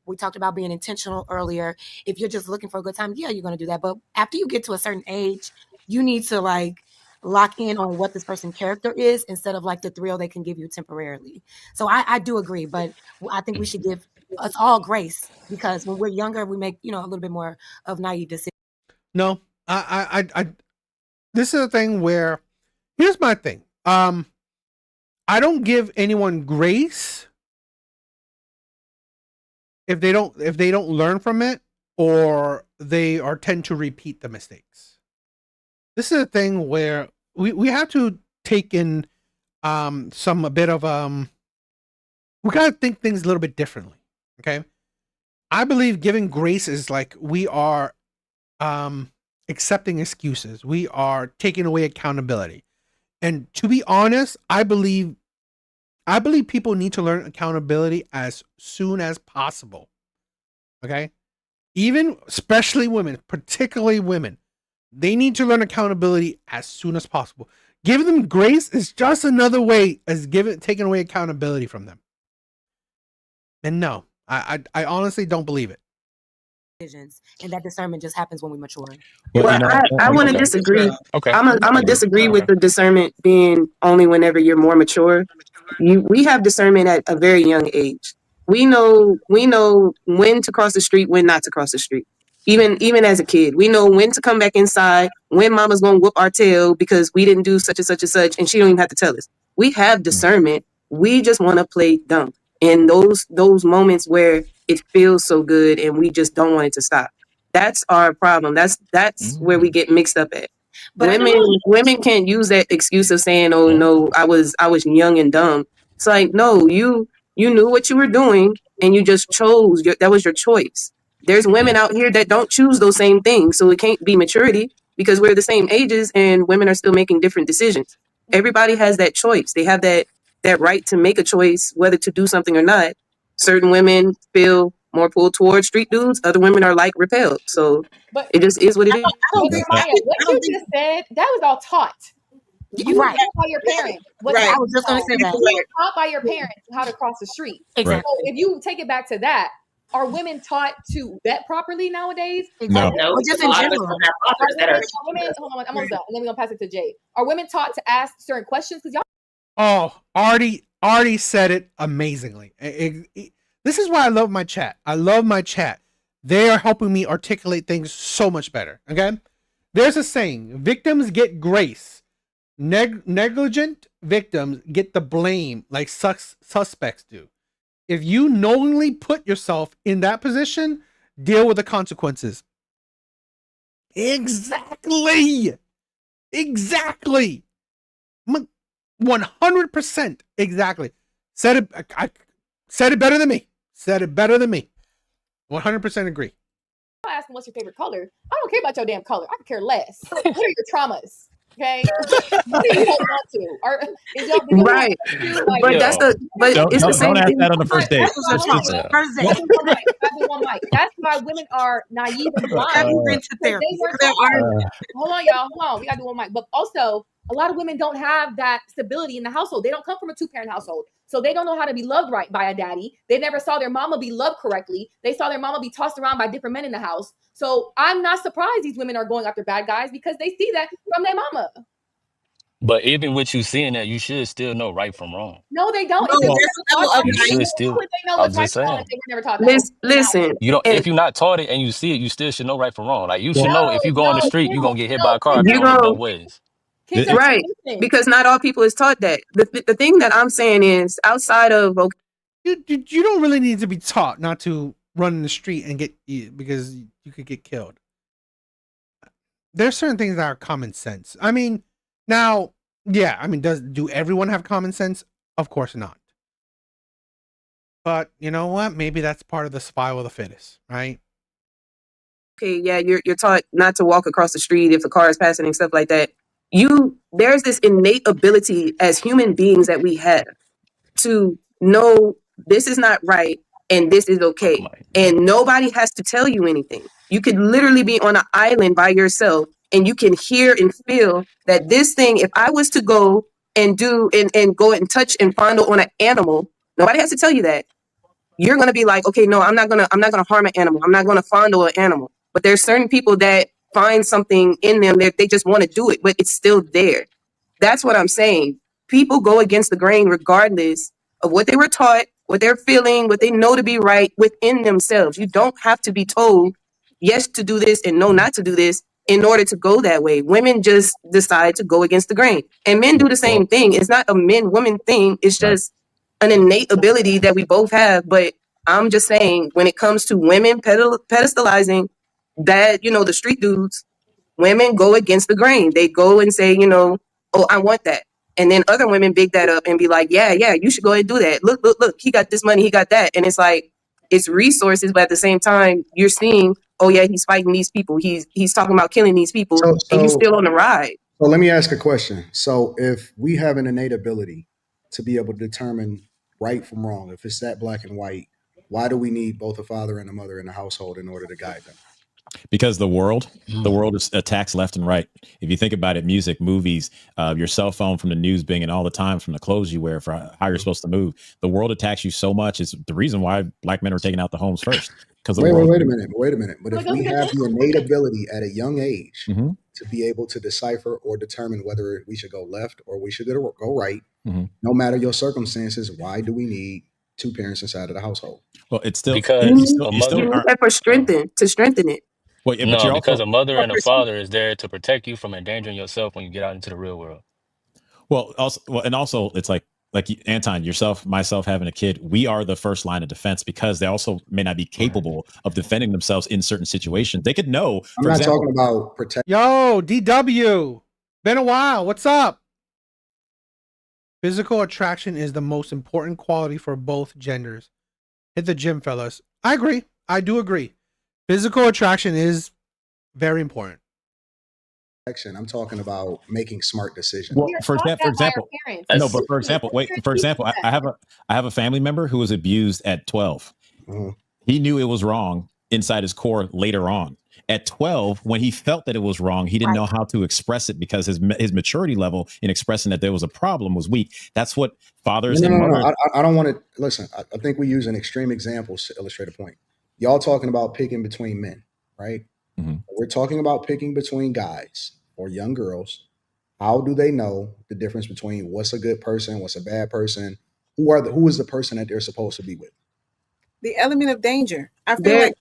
We talked about being intentional earlier. If you're just looking for a good time, yeah, you're going to do that. But after you get to a certain age, you need to like lock in on what this person's character is instead of like the thrill they can give you temporarily. So I do agree, but I think we should give us all grace, because when we're younger, we make, a little bit more of naive decisions. No, I this is a thing where, here's my thing. I don't give anyone grace if they don't learn from it, or they tend to repeat the mistakes. This is a thing where we have to take in we gotta think things a little bit differently. Okay, I believe giving grace is like we are accepting excuses. We are taking away accountability. And to be honest, I believe people need to learn accountability as soon as possible. Okay, especially women, particularly women, they need to learn accountability as soon as possible. Giving them grace is just another way as taking away accountability from them. And no, I honestly don't believe it. Decisions, and that discernment just happens when we mature. I want to disagree. Okay. I'm gonna disagree with the discernment being only whenever you're more mature. We have discernment at a very young age. We know when to cross the street, when not to cross the street. Even as a kid, we know when to come back inside, when mama's gonna whoop our tail because we didn't do such and such and such, and she don't even have to tell us. We have discernment. We just want to play dumb. And those moments where it feels so good and we just don't want it to stop. That's our problem. That's where we get mixed up at. But women can't use that excuse of saying, "Oh no, I was young and dumb." It's like, no, you knew what you were doing and you just chose. That was your choice. There's women out here that don't choose those same things, so it can't be maturity because we're the same ages and women are still making different decisions. Everybody has that choice. They have that right to make a choice whether to do something or not. Certain women feel more pulled towards street dudes. Other women are like repelled. So it just is what it is. What you just said, that was all taught. You were taught by your parents. Right. I was just going to say that. You were taught by your parents how to cross the street. Exactly. So if you take it back to that, are women taught to vet properly nowadays? Exactly. No, Or just in general. Hold on, I'm almost done, and then we're gonna pass it to Jay. Are women taught to ask certain questions? Because y'all. Oh, Artie said it amazingly. This is why I love my chat. I love my chat. They are helping me articulate things so much better. Okay? There's a saying, victims get grace. Negligent victims get the blame like suspects do. If you knowingly put yourself in that position, deal with the consequences. Exactly. 100% exactly. Said it. I said it better than me. 100% agree. I'm asking what's your favorite color. I don't care about your damn color. I could care less. What are your traumas? Okay, what do you hold on to? Is y'all Right. But that's the but it's the same Don't ask thing. that on the first date. That's why women are naive and blind. Hold on, y'all. Hold on. We gotta do one mic. But also, a lot of women don't have that stability in the household. They don't come from a 2-parent household. So they don't know how to be loved right by a daddy. They never saw their mama be loved correctly. They saw their mama be tossed around by different men in the house. So I'm not surprised these women are going after bad guys because they see that from their mama. But even with you seeing that, you should still know right from wrong. No, they don't. You should still. I'm just saying. Listen. You don't. If you're not taught it and you see it, you still should know right from wrong. Like you should know if you go on the street, you're gonna get hit by a car if you don't look both ways. Right. Because not all people is taught that. The thing that I'm saying is outside of you don't really need to be taught not to run in the street and get because you could get killed. There's certain things that are common sense. I mean, now, yeah, I mean, do everyone have common sense? Of course not. But you know what? Maybe that's part of the survival of the fittest, right? okay, yeah, you're taught not to walk across the street if the car is passing and stuff like that. There's this innate ability as human beings that we have to know this is not right and this is okay. And nobody has to tell you anything. You could literally be on an island by yourself and you can hear and feel that this thing, if I was to go and do and go and touch and fondle on an animal, nobody has to tell you that. You're gonna be like, okay, no, I'm not gonna harm an animal. I'm not gonna fondle an animal. But there's certain people that find something in them that they just want to do it, but it's still there. That's what I'm saying. People go against the grain regardless of what they were taught, what they're feeling, what they know to be right within themselves. You don't have to be told yes to do this and no not to do this in order to go that way. Women just decide to go against the grain. And men do the same thing. It's not a men-woman thing. It's just an innate ability that we both have. But I'm just saying, when it comes to women pedestalizing that, the street dudes, women go against the grain. They go and say, oh, I want that. And then other women big that up and be like, yeah, you should go ahead and do that. Look, he got this money, he got that. And it's like, it's resources, but at the same time, you're seeing, oh yeah, he's fighting these people. He's talking about killing these people, and you're still on the ride. So let me ask a question. So if we have an innate ability to be able to determine right from wrong, if it's that black and white, why do we need both a father and a mother in the household in order to guide them? Because the world is attacks left and right. If you think about it, music, movies, your cell phone, from the news binging all the time, from the clothes you wear, for how you're supposed to move, the world attacks you so much. Is the reason why black men are taking out the homes first. Because wait a minute. But if we have the innate ability at a young age to be able to decipher or determine whether we should go left or we should go right, no matter your circumstances, why do we need two parents inside of the household? Well, it's still because for strengthen it. Well, no, because a mother and a father is there to protect you from endangering yourself when you get out into the real world. Well, also, it's like Anton, yourself, myself, having a kid, we are the first line of defense because they also may not be capable of defending themselves in certain situations. They could know. I'm not talking about protect. Yo, DW, been a while. What's up? Physical attraction is the most important quality for both genders. Hit the gym, fellas. I agree. I do agree. Physical attraction is very important. I'm talking about making smart decisions. Well, for example, I have a family member who was abused at 12. He knew it was wrong inside his core later on. At 12, when he felt that it was wrong, he didn't know how to express it because his maturity level in expressing that there was a problem was weak. That's what fathers and mothers. No. I don't want to listen. I think we use an extreme example to illustrate a point. Y'all talking about picking between men, right? We're talking about picking between guys or young girls. How do they know the difference between what's a good person, what's a bad person? Who is the person that they're supposed to be with? The element of danger. I feel like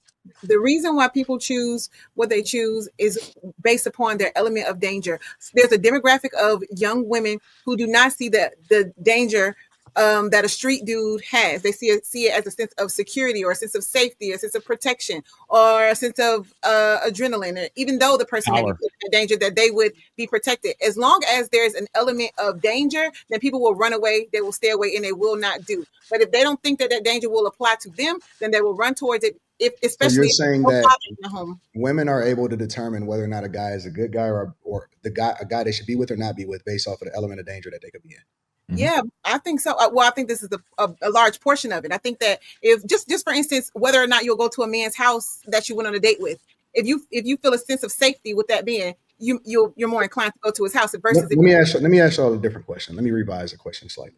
the reason why people choose what they choose is based upon their element of danger. There's a demographic of young women who do not see the danger that a street dude has. They see it as a sense of security or a sense of safety, a sense of protection, or a sense of adrenaline. And even though the person may be Power. put in danger, that they would be protected. As long as there's an element of danger, then people will run away, they will stay away, and they will not do. But if they don't think that that danger will apply to them, then they will run towards it. So Especially you're if saying there's no that father in the home. women are able to determine whether or not a guy is a good guy or a guy they should be with or not be with based off of the element of danger that they could be in. Yeah, I think so. Well, I think this is a large portion of it. I think that if just for instance, whether or not you'll go to a man's house that you went on a date with, if you feel a sense of safety with that man, you're more inclined to go to his house versus Let me ask you all a different question. Let me revise the question slightly.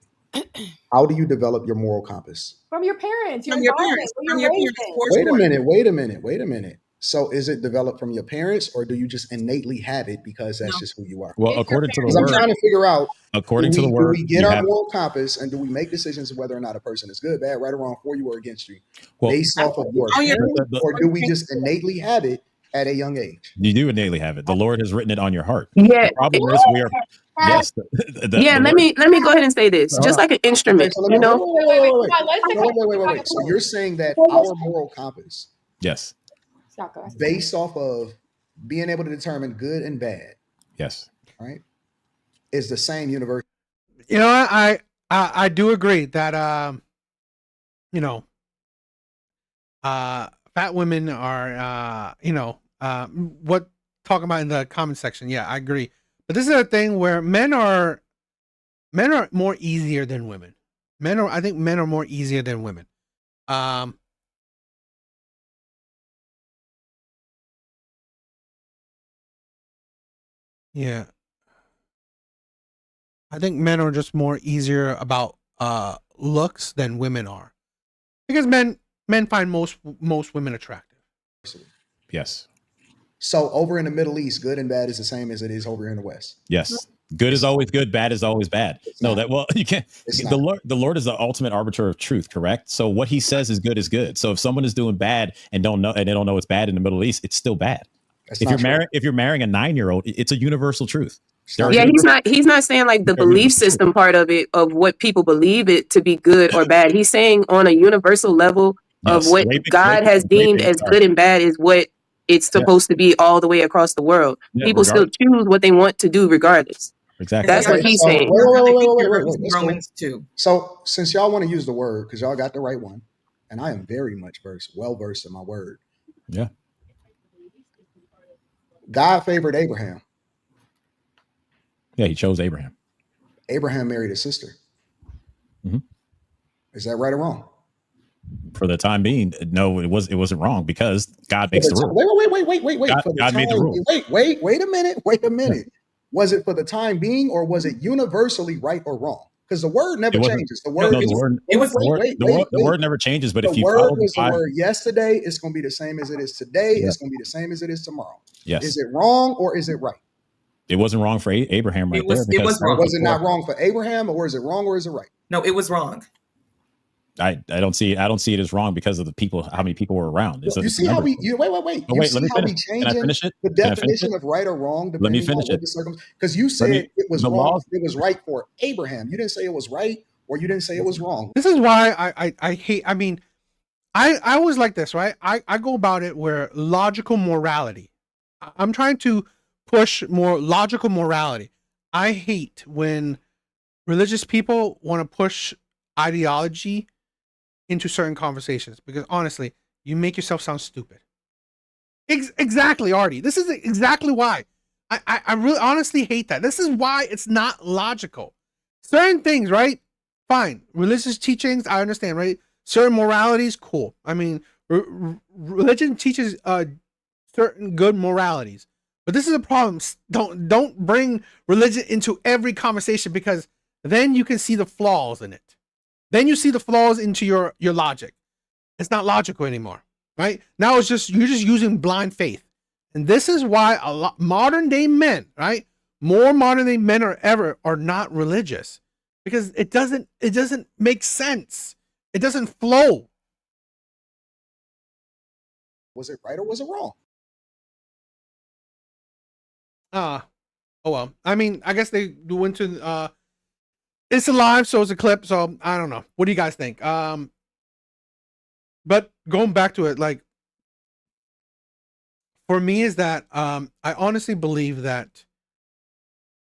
How do you develop your moral compass? From your parents, From your parents, from your parents. Wait a minute. So is it developed from your parents, or do you just innately have it because that's just who you are? Well, according to the Because I'm word, trying to figure out, according to the do word, we get you our have- moral compass and do we make decisions of whether or not a person is good, bad, right, or wrong, for you or against you, Well, based off of your on your- parents, or do we just innately have it at a young age? You do innately have it. The Lord has written it on your heart. Yeah. The problem is we are. Yes. Yeah, let me go ahead and say this. Just like an instrument, So you know. wait. So you're saying that our moral compass, Yes. based off of being able to determine good and bad, Yes. right, is the same universe. You know, I do agree that you know, fat women are what talking about in the comment section. Yeah, I agree. But this is a thing where men are more easier than women. I think men are more easier than women. Yeah. I think men are just more easier about looks than women are. Because men find most women attractive. Yes. So over in the Middle East, good and bad is the same as it is over here in the West. Yes. Good is always good. Bad is always bad. No, you can't. The Lord is the ultimate arbiter of truth, correct? So what He says is good is good. So if someone is doing bad and they don't know it's bad in the Middle East, it's still bad. If you're marrying a 9-year-old, it's a universal truth. Yeah, he's not saying like the belief system part of it, of what people believe it to be good or bad. He's saying on a universal level of what God has deemed as good and bad is what it's supposed to be all the way across the world. People still choose what they want to do regardless. Exactly. That's what he's saying. Wait. Romans 2. So since y'all want to use the word, because y'all got the right one, and I am very much well versed in my word. Yeah. God favored Abraham. Yeah, He chose Abraham. Abraham married his sister. Mm-hmm. Is that right or wrong? For the time being, no, it wasn't wrong because God makes the rule. Wait. God made the rule. Wait a minute. Was it for the time being, or was it universally right or wrong? Because the word never changes. The word never changes. But the if you word follow was the word yesterday, it's going to be the same as it is today. Yeah. It's going to be the same as it is tomorrow. Yes. Is it wrong or is it right? It wasn't wrong for Abraham there. It was wrong. Was it not wrong for Abraham, or is it wrong or is it right? No, it was wrong. I don't see it as wrong because of the people, how many people were around. You see how we wait. Oh, wait, let me finish. Can I finish it? The definition of right or wrong. Let me finish it. Because you said it was wrong. It was right for Abraham. You didn't say it was right, or you didn't say it was wrong. This is why I hate. I mean, I always like this, right? I go about it where logical morality. I'm trying to push more logical morality. I hate when religious people want to push ideology into certain conversations, because honestly, you make yourself sound stupid. Exactly, Artie. This is exactly why. I really honestly hate that. This is why it's not logical. Certain things, right? Fine. Religious teachings, I understand, right? Certain moralities, cool. I mean, religion teaches certain good moralities. But this is a problem. Don't bring religion into every conversation, because then you can see the flaws in it. Then you see the flaws into your logic. It's not logical anymore, right? Now you're just using blind faith. And this is why a lot modern day men, right? More modern day men are not religious, because it doesn't make sense. It doesn't flow. Was it right or was it wrong? Oh well. I mean, I guess they went to It's a live, so it's a clip. So I don't know. What do you guys think? But going back to it, like for me, is that I honestly believe that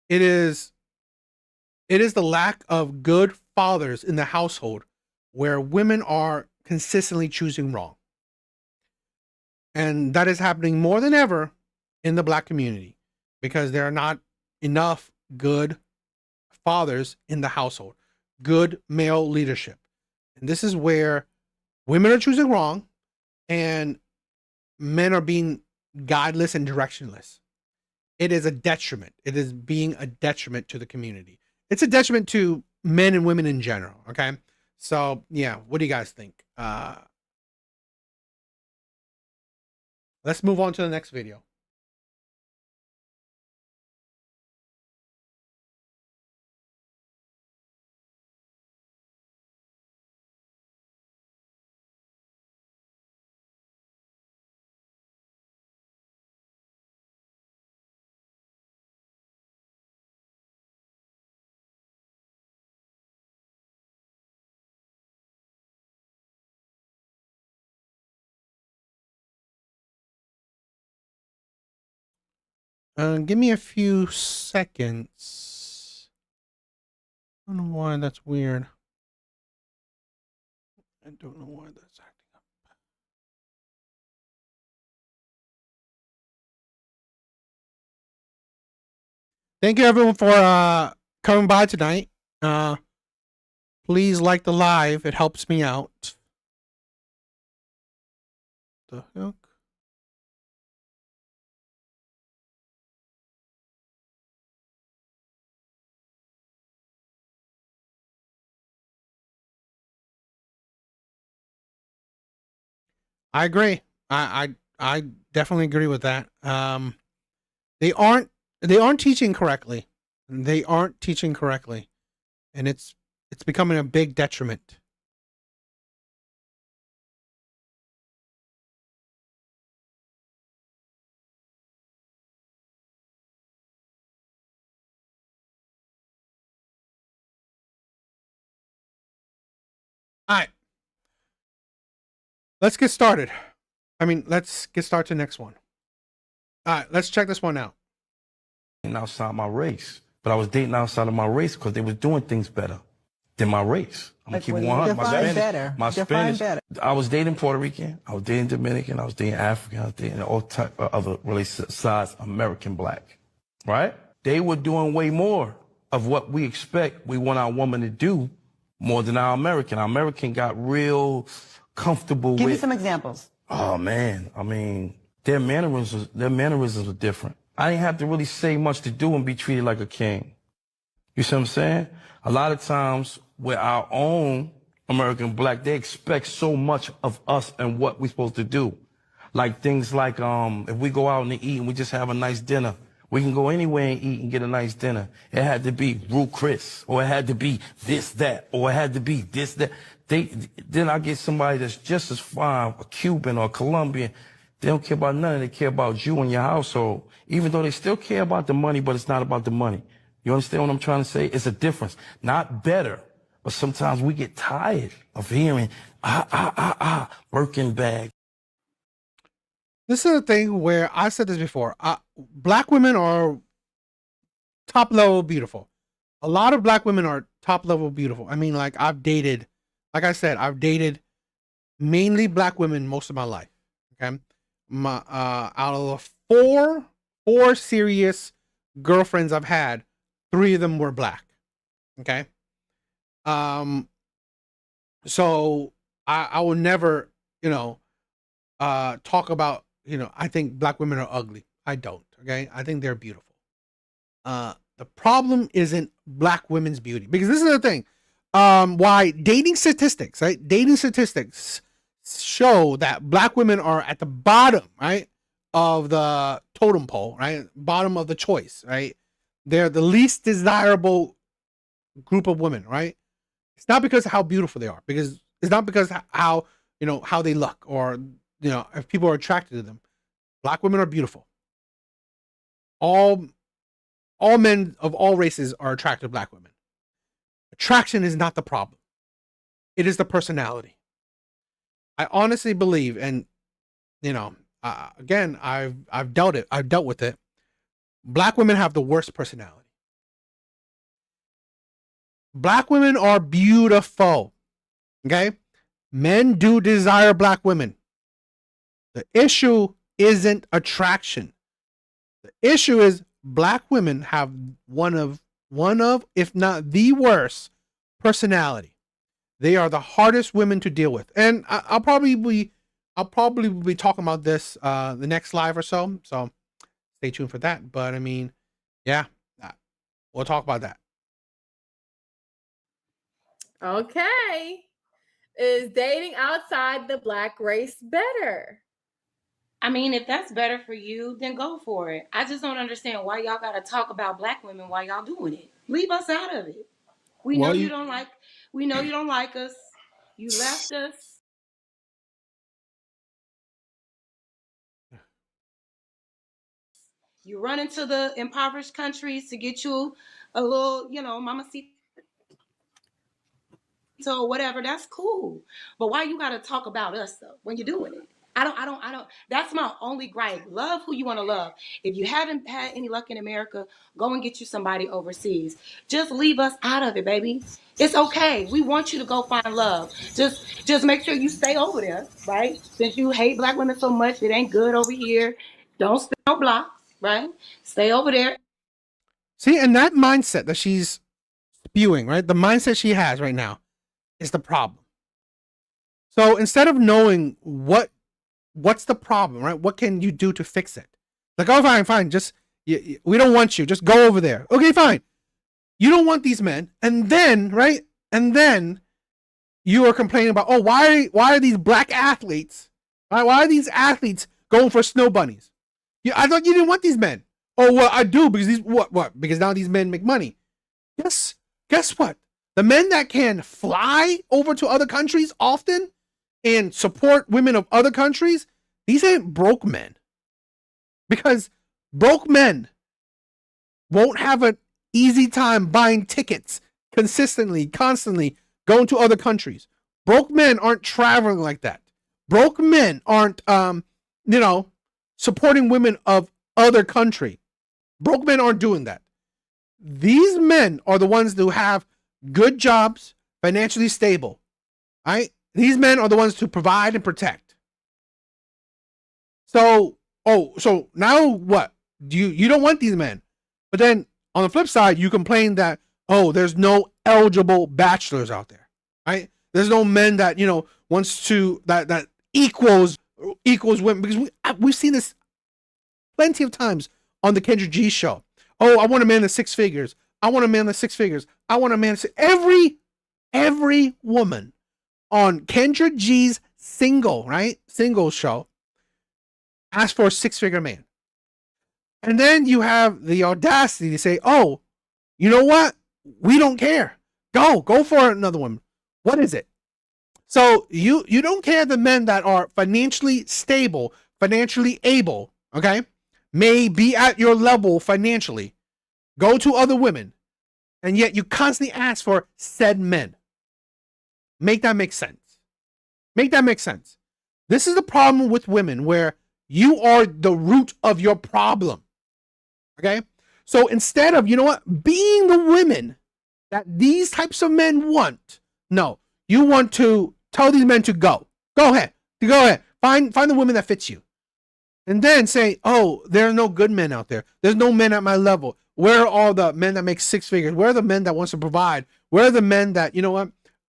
it is the lack of good fathers in the household where women are consistently choosing wrong. And that is happening more than ever in the Black community because there are not enough good fathers in the household, good male leadership. And this is where women are choosing wrong and men are being guideless and directionless. It is a detriment. It is being a detriment to the community. It's a detriment to men and women in general. Okay. So yeah, what do you guys think? Let's move on to the next video. Give me a few seconds. I don't know why that's weird. I don't know why that's acting up. Thank you everyone for coming by tonight. Please like the live. It helps me out. The heck? I agree. I definitely agree with that. They aren't teaching correctly. They aren't teaching correctly, and it's becoming a big detriment. All right. Let's get started. Let's get started to the next one. All right, let's check this one out. Outside my race, but I was dating outside of my race because they was doing things better than my race. I'm gonna keep it 100. My Spanish, I was dating Puerto Rican, I was dating Dominican, I was dating African, I was dating all type of other really size American Black, right? They were doing way more of what we expect we want our woman to do more than our American. Our American got real comfortable Give with. me some examples. Oh man, I mean, their mannerisms are different. I didn't have to really say much to do and be treated like a king. You see what I'm saying? A lot of times with our own American Black, they expect so much of us and what we're supposed to do. Like things like if we go out and eat and we just have a nice dinner, we can go anywhere and eat and get a nice dinner. It had to be Ruth Chris, or it had to be this, that, or it had to be this, that. Then I get somebody that's just as fine, a Cuban or a Colombian. They don't care about nothing. They care about you and your household. Even though they still care about the money, but it's not about the money. You understand what I'm trying to say? It's a difference. Not better, but sometimes we get tired of hearing, Birkin bag. This is a thing where I said this before. Black women are top level beautiful. A lot of Black women are top level beautiful. I mean, like I've dated mainly Black women most of my life. Okay. Out of the four serious girlfriends I've had, 3 of them were Black. Okay. So I will never, talk about, I think Black women are ugly. I don't. Okay. I think they're beautiful. The problem isn't Black women's beauty, because this is the thing. Why dating statistics, right? Dating statistics show that Black women are at the bottom, right, of the totem pole, right? Bottom of the choice, right? They're the least desirable group of women, right? It's not because of how beautiful they are, because it's not because how they look, or if people are attracted to them. Black women are beautiful. All men of all races are attracted to Black women. Attraction is not the problem. It is the personality. I honestly believe, and again, I've dealt with it. Black women have the worst personality. Black women are beautiful. Okay? Men do desire black women. The issue isn't attraction. The issue is black women have one of, if not the worst personality. They are the hardest women to deal with. And I'll probably be talking about this the next live or so. So stay tuned for that. But I mean, yeah, we'll talk about that. Okay. Is dating outside the black race better? I mean, if that's better for you, then go for it. I just don't understand why y'all gotta talk about black women while y'all doing it. Leave us out of it. We know you don't like us. You left us. You run into the impoverished countries to get you a little, mamacita or whatever. That's cool. But why you gotta talk about us though when you're doing it? I don't. That's my only gripe. Love who you want to love. If you haven't had any luck in America, go and get you somebody overseas. Just leave us out of it, baby. It's okay. We want you to go find love. Just make sure you stay over there, right? Since you hate black women so much, it ain't good over here. Don't stay on blocks, right? Stay over there. See, and that mindset that she's spewing, right? The mindset she has right now is the problem. So instead of knowing what's the problem, right? What can you do to fix it? Like, oh, fine. Just, we don't want you. Just go over there. Okay, fine. You don't want these men. And then, right? And then you are complaining about, oh, why are these black athletes, right? Why are these athletes going for snow bunnies? I thought you didn't want these men. Oh, well, I do because what? Because now these men make money. Yes. Guess what? The men that can fly over to other countries often and support women of other countries, these ain't broke men. Because broke men won't have an easy time buying tickets consistently, constantly going to other countries. Broke men aren't traveling like that. Broke men aren't, supporting women of other country. Broke men aren't doing that. These men are the ones who have good jobs, financially stable, right? These men are the ones to provide and protect. So now what? You don't want these men. But then on the flip side, you complain that, oh, there's no eligible bachelors out there, right? There's no men that, wants to, that equals women. Because we've seen this plenty of times on the Kendra G show. Oh, I want a man that's six figures. I want a man that's six figures. I want a man that's every woman on Kendra G's single show asked for a six-figure man. And then you have the audacity to say, oh, you know what? We don't care. Go for another one. What is it? So you don't care the men that are financially stable, financially able, okay? May be at your level financially. Go to other women. And yet you constantly ask for said men. Make that make sense. Make that make sense. This is the problem with women where you are the root of your problem. Okay? So instead of, being the women that these types of men want, no, you want to tell these men to go. Go ahead. Find the woman that fits you. And then say, oh, there are no good men out there. There's no men at my level. Where are all the men that make six figures? Where are the men that wants to provide? Where are the men that,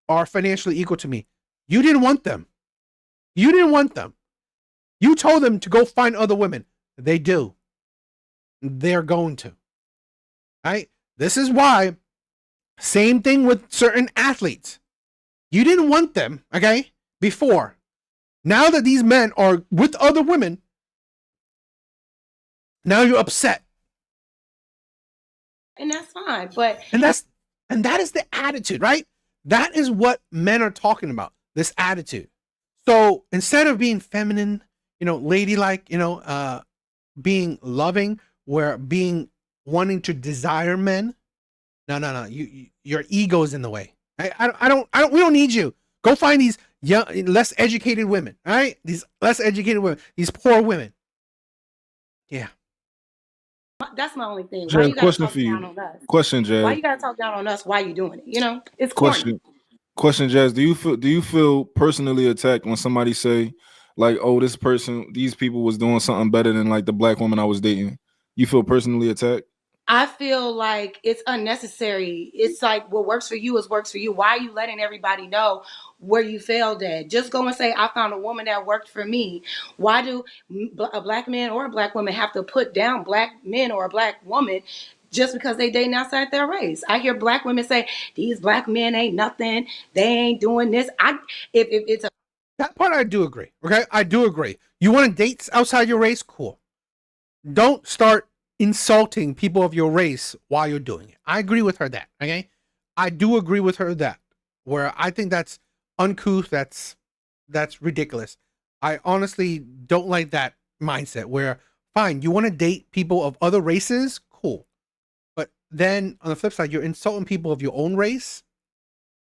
are financially equal to me? You didn't want them. You didn't want them. You told them to go find other women. They do. They're going to. Right? This is why, same thing with certain athletes. You didn't want them, okay, before. Now that these men are with other women, now you're upset. And that's fine, but and that is the attitude, right? That is what men are talking about, this attitude. So instead of being feminine, ladylike, being loving, wanting to desire men, No. Your ego's in the way. I don't. We don't need you. Go find these young, less educated women. All right, these less educated women, these poor women. Yeah. That's my only thing. Why Jazz, you gotta question talk for down you. on us? Question, Jazz. Why you gotta talk down on us? Why you doing it? You know, it's corny. Question, Jazz. Do you feel personally attacked when somebody say, like, oh, these people was doing something better than like the black woman I was dating? You feel personally attacked? I feel like it's unnecessary. It's like what works for you is works for you. Why are you letting everybody know where you failed at? Just go and say, I found a woman that worked for me. Why do a black man or a black woman have to put down black men or a black woman just because they dating outside their race? I hear black women say, these black men ain't nothing. They ain't doing this. If it's a That part I do agree. Okay, I do agree. You want to date outside your race? Cool. Don't start insulting people of your race while you're doing it. I agree with her that. Okay, I do agree with her that. Where I think that's uncouth. That's ridiculous. I honestly don't like that mindset. Where fine, you want to date people of other races? Cool. But then on the flip side, you're insulting people of your own race?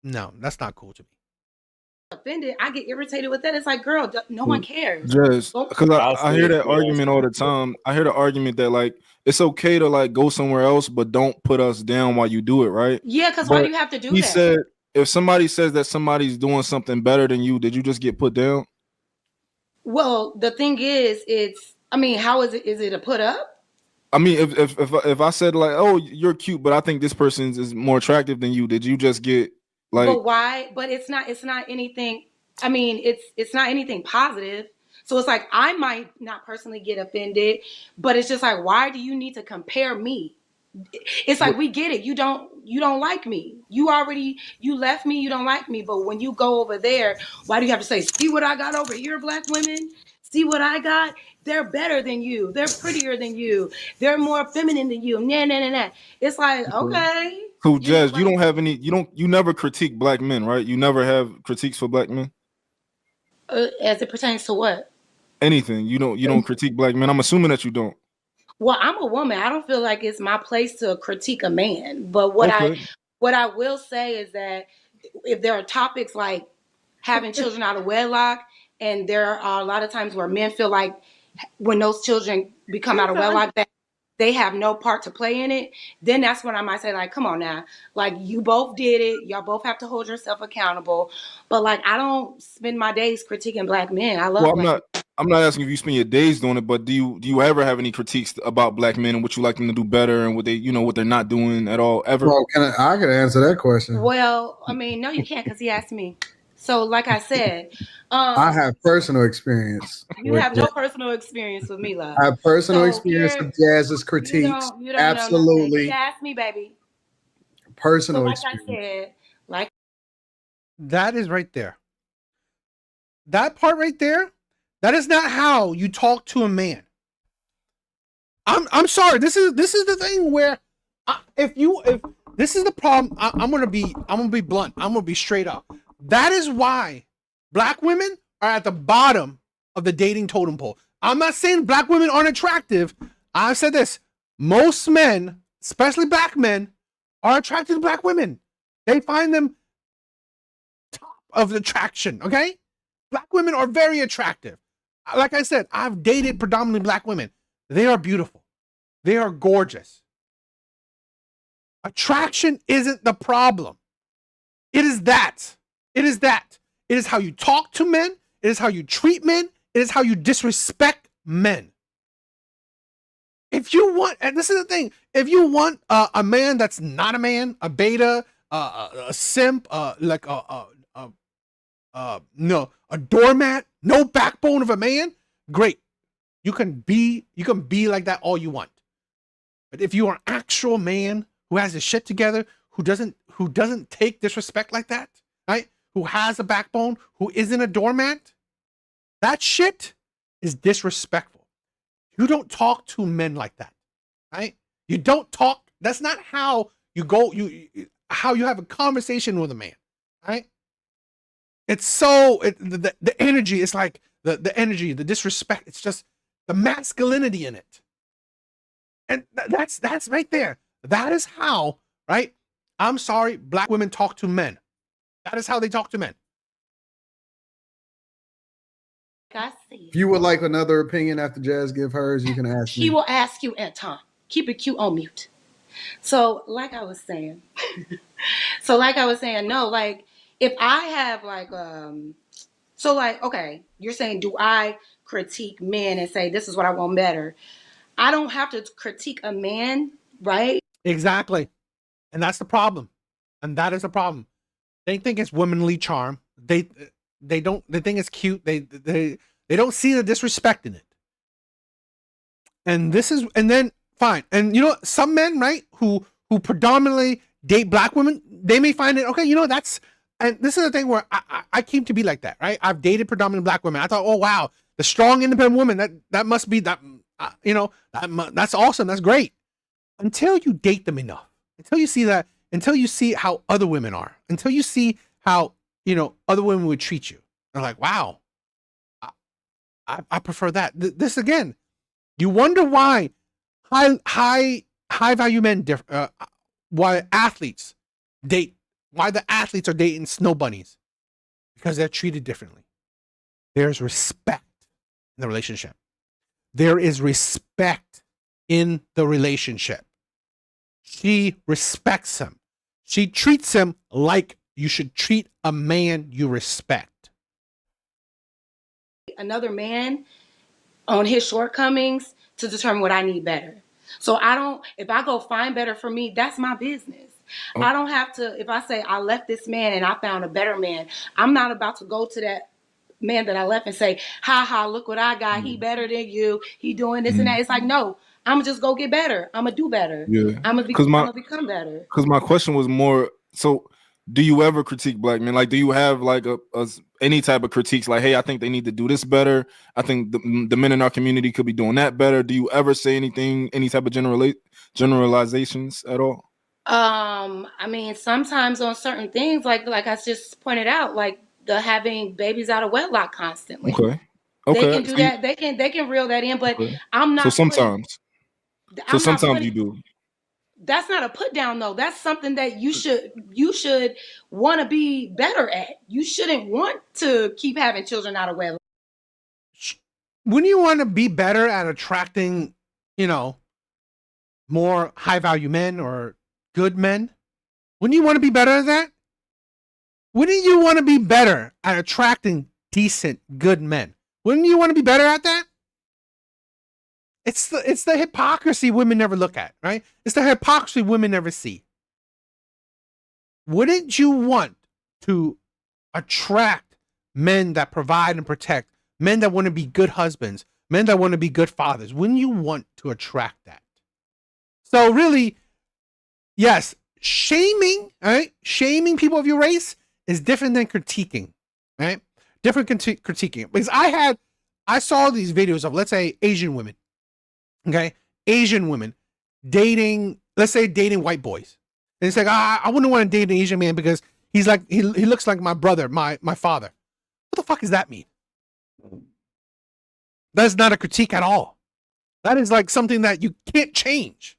No, that's not cool to me. offended, I get irritated with that. It's like, girl, no one cares. Just because I hear that argument all the time. I hear the argument that like it's okay to like go somewhere else, but don't put us down while you do it, right? Yeah, because why do you have to do He that? said if somebody says that somebody's doing something better than you, did you just get put down? Well, the thing is, how is it? Is it a put up? I mean, if I said like, oh, you're cute, but I think this person is more attractive than you, did you just get like? But why? But it's not anything. I mean, it's not anything positive. So it's like I might not personally get offended, but it's just like, why do you need to compare me? It's like we get it. You don't like me. You left me. You don't like me. But when you go over there, why do you have to say, see what I got over here, black women? See what I got? They're better than you. They're prettier than you. They're more feminine than you. Nah. It's like, okay. So, Jazz, you don't have any. You never critique black men, right? You never have critiques for black men. As it pertains to what? Anything. You don't critique black men. I'm assuming that you don't. Well, I'm a woman. I don't feel like it's my place to critique a man. But what I will say is that if there are topics like having children out of wedlock, and there are a lot of times where men feel like when those children become out of wedlock that they have no part to play in it, then that's when I might say, like, come on now. Like, you both did it. Y'all both have to hold yourself accountable. But, like, I don't spend my days critiquing black men. I love black men. I'm not asking if you spend your days doing it, but do you ever have any critiques about black men and what you like them to do better and what they, what they're not doing at all ever? Well, I can answer that question. Well, I mean, no, you can't because he asked me. So, like I said, I have personal experience. You have no personal experience with me, love. I have personal experience with Jazz's critiques. You don't Absolutely. He asked me, baby. Personal experience. I said, that is right there. That part right there. That is not how you talk to a man. I'm sorry. This is the thing where if this is the problem, I'm gonna be blunt. I'm gonna be straight up. That is why black women are at the bottom of the dating totem pole. I'm not saying black women aren't attractive. I've said this. Most men, especially black men, are attracted to black women. They find them top of the attraction. Okay, black women are very attractive. Like I said, I've dated predominantly black women. They are beautiful. They are gorgeous. Attraction isn't the problem. It is that. It is that. It is how you talk to men. It is how you treat men. It is how you disrespect men. If you want, and this is the thing, if you want a man that's not a man, a beta, a simp, like a doormat, no backbone of a man, great. You can be like that all you want. But if you are an actual man who has his shit together, who doesn't take disrespect like that, right? Who has a backbone, who isn't a doormat, that shit is disrespectful. You don't talk to men like that, right? You don't talk. That's not how you go. How you have a conversation with a man, right? It's so the energy. It's like the energy, the disrespect. It's just the masculinity in it, and that's right there. That is how, right? I'm sorry, black women talk to men. That is how they talk to men. I see. If you would like another opinion after Jazz give hers, you can ask He me. will ask you, Anton. Keep it cute on mute. So, like I was saying, no, like if I have like so like, okay, you're saying, do I critique men and say this is what I want better? I don't have to critique a man, right? Exactly. And that's the problem. And that is the problem. They think it's womanly charm. They think it's cute. They don't see the disrespect in it. And then fine. And you know, some men, right, who predominantly date black women, they may find it, okay, you know, and this is the thing where I came to be like that, right? I've dated predominantly black women. I thought, oh wow, the strong, independent woman, that must be that, you know, that's awesome. That's great. Until you date them enough, until you see how other women are, until you see how, you know, other women would treat you. They're like, wow, I prefer that. This again, you wonder why high value men why the athletes are dating snow bunnies, because they're treated differently. There's respect in the relationship. There is respect in the relationship. She respects him. She treats him like you should treat a man you respect. Another man on his shortcomings to determine what I need better. So if I go find better for me, that's my business. Oh. I don't have to, if I say I left this man and I found a better man, I'm not about to go to that man that I left and say, ha ha, look what I got. He better than you. He doing this and that. It's like, no, I'm gonna just go get better. I'm gonna do better. Yeah. I'm gonna become better. Because my question was more, so do you ever critique black men? Like, do you have like any type of critiques? Like, hey, I think they need to do this better. I think the men in our community could be doing that better. Do you ever say anything, any type of generalizations at all? I mean, sometimes on certain things, like I just pointed out, like the having babies out of wedlock constantly. Okay. They can do that. They can reel that in, but Okay. I'm not. So sometimes you do. That's not a put down though. That's something that you should want to be better at. You shouldn't want to keep having children out of wedlock. Wouldn't you want to be better at attracting, you know, more high value men or good men? Wouldn't you want to be better at that? Wouldn't you want to be better at attracting decent, good men? Wouldn't you want to be better at that? It's the hypocrisy women never look at, right? It's the hypocrisy women never see. Wouldn't you want to attract men that provide and protect, men that want to be good husbands, men that want to be good fathers? Wouldn't you want to attract that? So really, yes, shaming, right? Shaming people of your race is different than critiquing, right? Different critiquing. Because I saw these videos of, let's say, Asian women. Okay, Asian women dating, let's say dating white boys. And it's like, I wouldn't want to date an Asian man because he's like, he looks like my brother, my father. What the fuck does that mean? That's not a critique at all. That is like something that you can't change.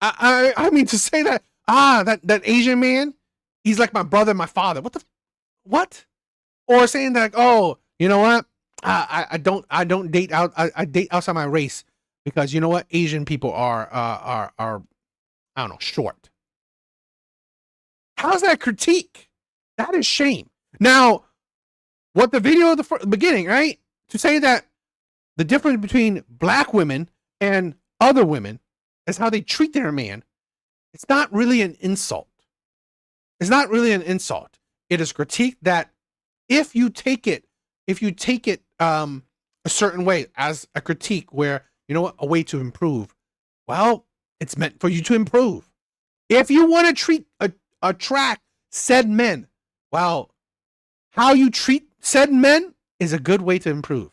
I mean, to say that, that Asian man, he's like my brother, my father. What? Or saying that, oh, you know what? I don't date out. I date outside my race because you know what? Asian people are I don't know, short. How's that critique? That is shame. Now, what the video of the beginning, right? To say that the difference between black women and other women is how they treat their man. It's not really an insult. It's not really an insult. It is critique that if you take it a certain way as a critique where, you know what, a way to improve. Well, it's meant for you to improve. If you want to attract said men, well, how you treat said men is a good way to improve.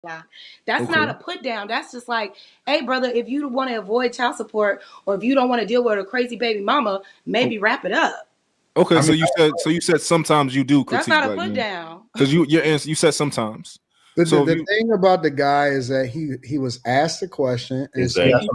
That's Okay. not a put down. That's just like, hey, brother, if you want to avoid child support or if you don't want to deal with a crazy baby mama, maybe wrap it up. Okay, I so mean, you said sometimes you do critique That's not a black put men. down. Because your answer, you said sometimes. The So thing about the guy is that he was asked a question and Exactly. said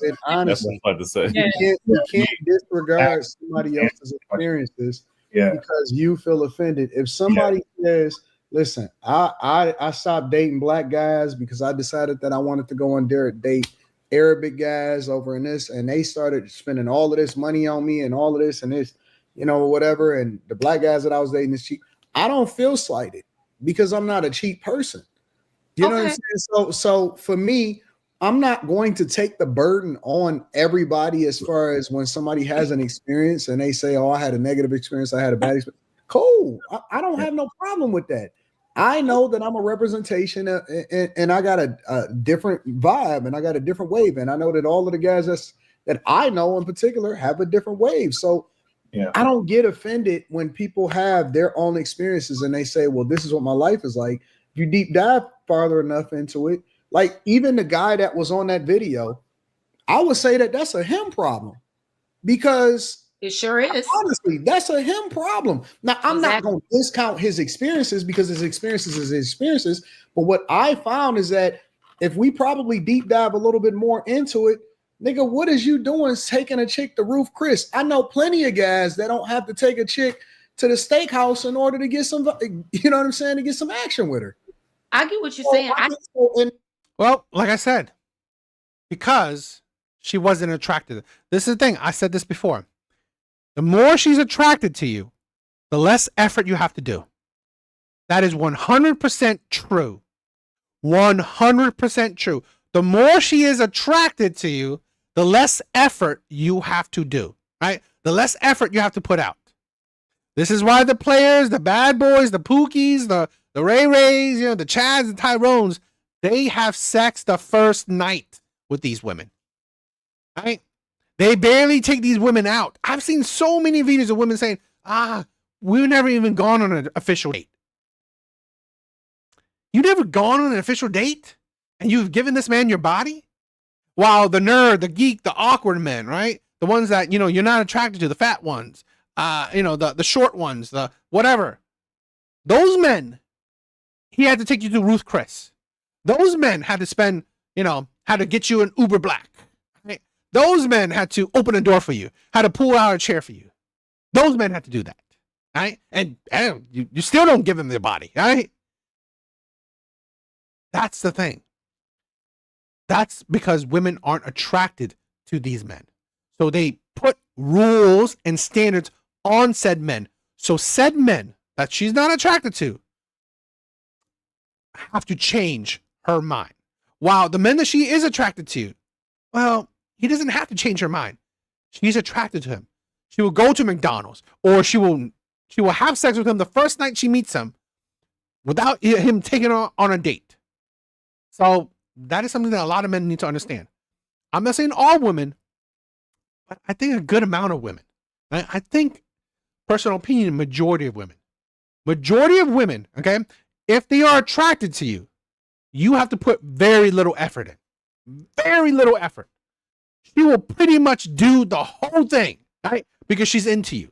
it honestly. That's what I was about to say. You can't disregard somebody else's experiences because you feel offended. If somebody says, listen, I stopped dating black guys because I decided that I wanted to go on date Arabic guys over in this, and they started spending all of this money on me and all of this and this, whatever. And the black guys that I was dating is cheap. I don't feel slighted because I'm not a cheap person. You know what I'm saying? So for me, I'm not going to take the burden on everybody as far as when somebody has an experience and they say, oh, I had a negative experience, I had a bad experience. Cool. I don't have no problem with that. I know that I'm a representation and I got a different vibe and I got a different wave. And I know that all of the guys that I know in particular have a different wave. So I don't get offended when people have their own experiences and they say, well, this is what my life is like. If you deep dive farther enough into it, like even the guy that was on that video, I would say that that's a him problem because it sure is. Honestly, that's a him problem. Now, I'm not going to discount his experiences because his experiences is his experiences. But what I found is that if we probably deep dive a little bit more into it, nigga, what is you doing taking a chick to Ruth Chris? I know plenty of guys that don't have to take a chick to the steakhouse in order to get some, you know what I'm saying, to get some action with her. I get what you're saying. Well, like I said, because she wasn't attracted. This is the thing. I said this before. The more she's attracted to you, the less effort you have to do. That is 100% true. 100% true. The more she is attracted to you, the less effort you have to do, right? The less effort you have to put out. This is why the players, the bad boys, the Pookies, the Ray Rays, the Chads, the Tyrones, they have sex the first night with these women, right? They barely take these women out. I've seen so many videos of women saying, we've never even gone on an official date. You never gone on an official date? And you've given this man your body? While the nerd, the geek, the awkward men, right? The ones that, you're not attracted to, the fat ones, the short ones, the whatever. Those men, he had to take you to Ruth Chris. Those men had to spend, had to get you an Uber Black. Right? Those men had to open a door for you, had to pull out a chair for you. Those men had to do that. Right? And you still don't give them their body, right? That's the thing. That's because women aren't attracted to these men. So they put rules and standards on said men. So said men that she's not attracted to have to change her mind. While the men that she is attracted to, well, he doesn't have to change her mind. She's attracted to him. She will go to McDonald's or she will have sex with him the first night she meets him without him taking her on a date. So that is something that a lot of men need to understand. I'm not saying all women, but I think a good amount of women. I think, personal opinion, majority of women, okay, if they are attracted to you, you have to put very little effort in. Very little effort. She will pretty much do the whole thing, right? Because she's into you.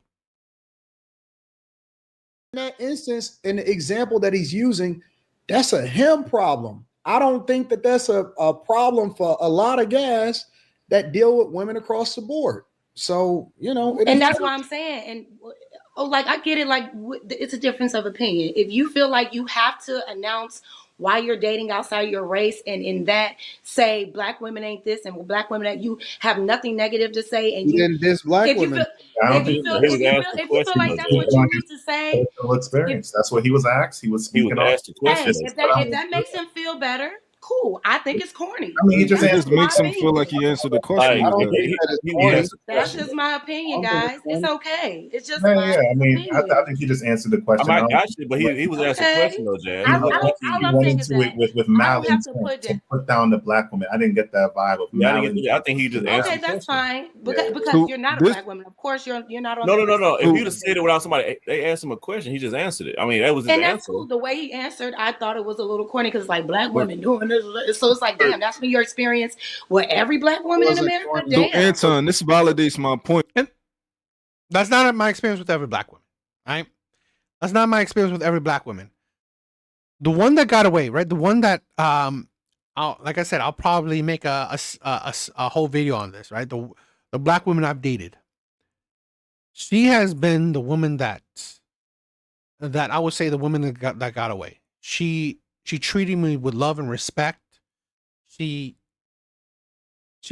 In that instance, in the example that he's using, that's a him problem. I don't think that that's a problem for a lot of guys that deal with women across the board. So, and that's why I'm saying, and I get it. Like, it's a difference of opinion. If you feel like you have to announce why you're dating outside your race, and in that say black women ain't this and black women that you have nothing negative to say, and you this black women. If you feel like that's what you need to say, experience. That's what he was asked. He was speaking on. If that makes him feel better, cool. I think it's corny. I mean, he just makes him feel like he answered the question. That's just my opinion, guys. It's okay. It's just I think he just answered the question. Actually, but he was asked a question though, Jazz. He went into it with malice to put down the black woman. I didn't get that vibe of malice. I think he just answered. Okay, that's fine. Because you're not a black woman. Of course, you're not on. No. If you just said it without somebody, they asked him a question. He just answered it. I mean, that was his answer. And that's cool. The way he answered, I thought it was a little corny because like black women doing this. So it's like, damn, that's been your experience with every black woman in America. So, Anton, this validates my point. And that's not my experience with every black woman, right? That's not my experience with every black woman. The one that got away, right? The one that like I said, I'll probably make a whole video on this, right? The black woman I've dated, she has been the woman that I would say the woman that got away. She treated me with love and respect. She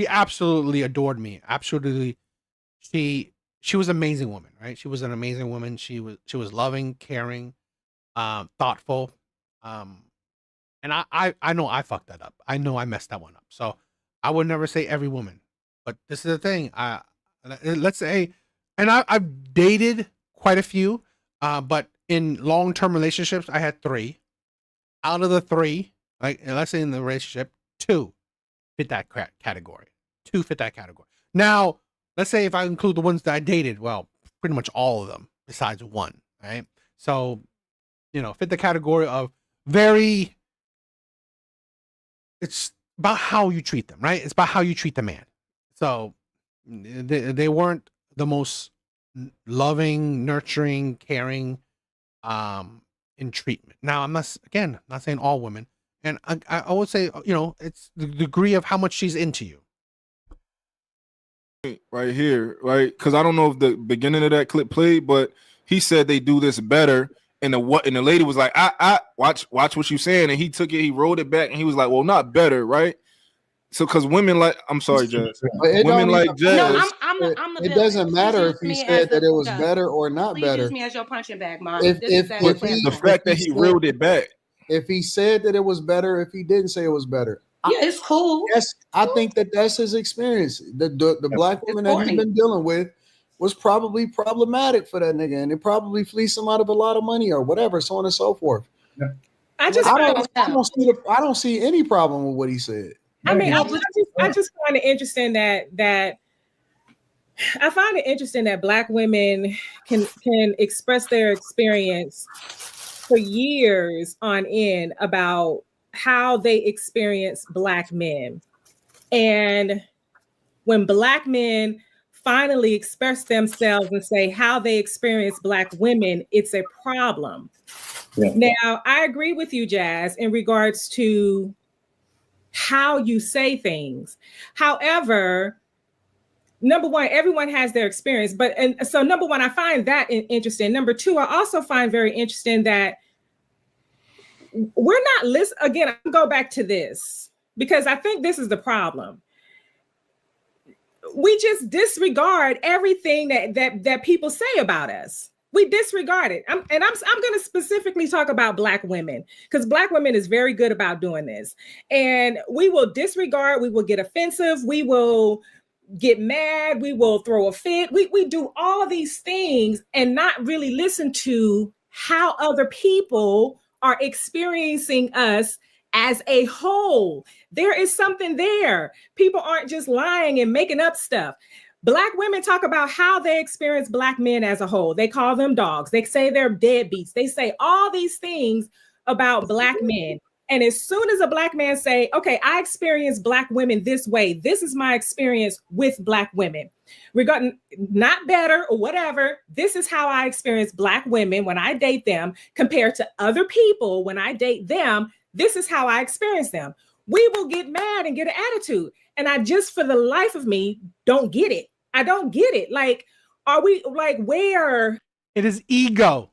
absolutely adored me. Absolutely, she was an amazing woman, right? She was an amazing woman. She was loving, caring, thoughtful, and I know I fucked that up. I know I messed that one up. So I would never say every woman, but this is the thing. Let's say, and I've dated quite a few, but in long-term relationships, I had 3. Out of the 3, like let's say in the relationship, 2 fit that category. 2 fit that category. Now, let's say if I include the ones that I dated, well, pretty much all of them besides 1, right? So, fit the category of very. It's about how you treat them, right? It's about how you treat the man. So they weren't the most loving, nurturing, caring in treatment. Now, I'm not saying all women, and I would say, it's the degree of how much she's into you. Right here, right? Because I don't know if the beginning of that clip played, but he said they do this better. And the lady was like, I watch what you saying, and he took it, he rolled it back, and he was like, well, not better, right? So because women like, I'm sorry, Jazz. Women like Jazz. No, I'm the it doesn't matter if he said that it was better or not please better. use me as your punching bag, Mom. The fact that he reeled it back. If he said that it was better, if he didn't say it was better. Yeah, it's cool. Yes, I think that's his experience. The black woman that he's been dealing with was probably problematic for that nigga, and it probably fleeced him out of a lot of money or whatever, so on and so forth. I don't see any problem with what he said. I mean, I just find it interesting that I find it interesting that black women can express their experience for years on end about how they experience black men, and when black men finally express themselves and say how they experience black women, it's a problem. Yeah. Now, I agree with you, Jazz, in regards to how you say things. However, number one, everyone has their experience. So number one, I find that interesting. Number two, I also find very interesting that we're not listening. Again, I'll go back to this because I think this is the problem. We just disregard everything that people say about us. We disregard it. I'm going to specifically talk about black women because black women is very good about doing this. And we will disregard, we will get offensive, we will get mad, we will throw a fit. We do all these things and not really listen to how other people are experiencing us as a whole. There is something there. People aren't just lying and making up stuff. Black women talk about how they experience black men as a whole. They call them dogs. They say they're deadbeats. They say all these things about black men. And as soon as a black man say, okay, I experience black women this way. This is my experience with black women. Regarding not better or whatever, this is how I experience black women when I date them compared to other people when I date them. This is how I experience them. We will get mad and get an attitude. And I just, for the life of me, don't get it. I don't get it. Like, are we like where? It is ego.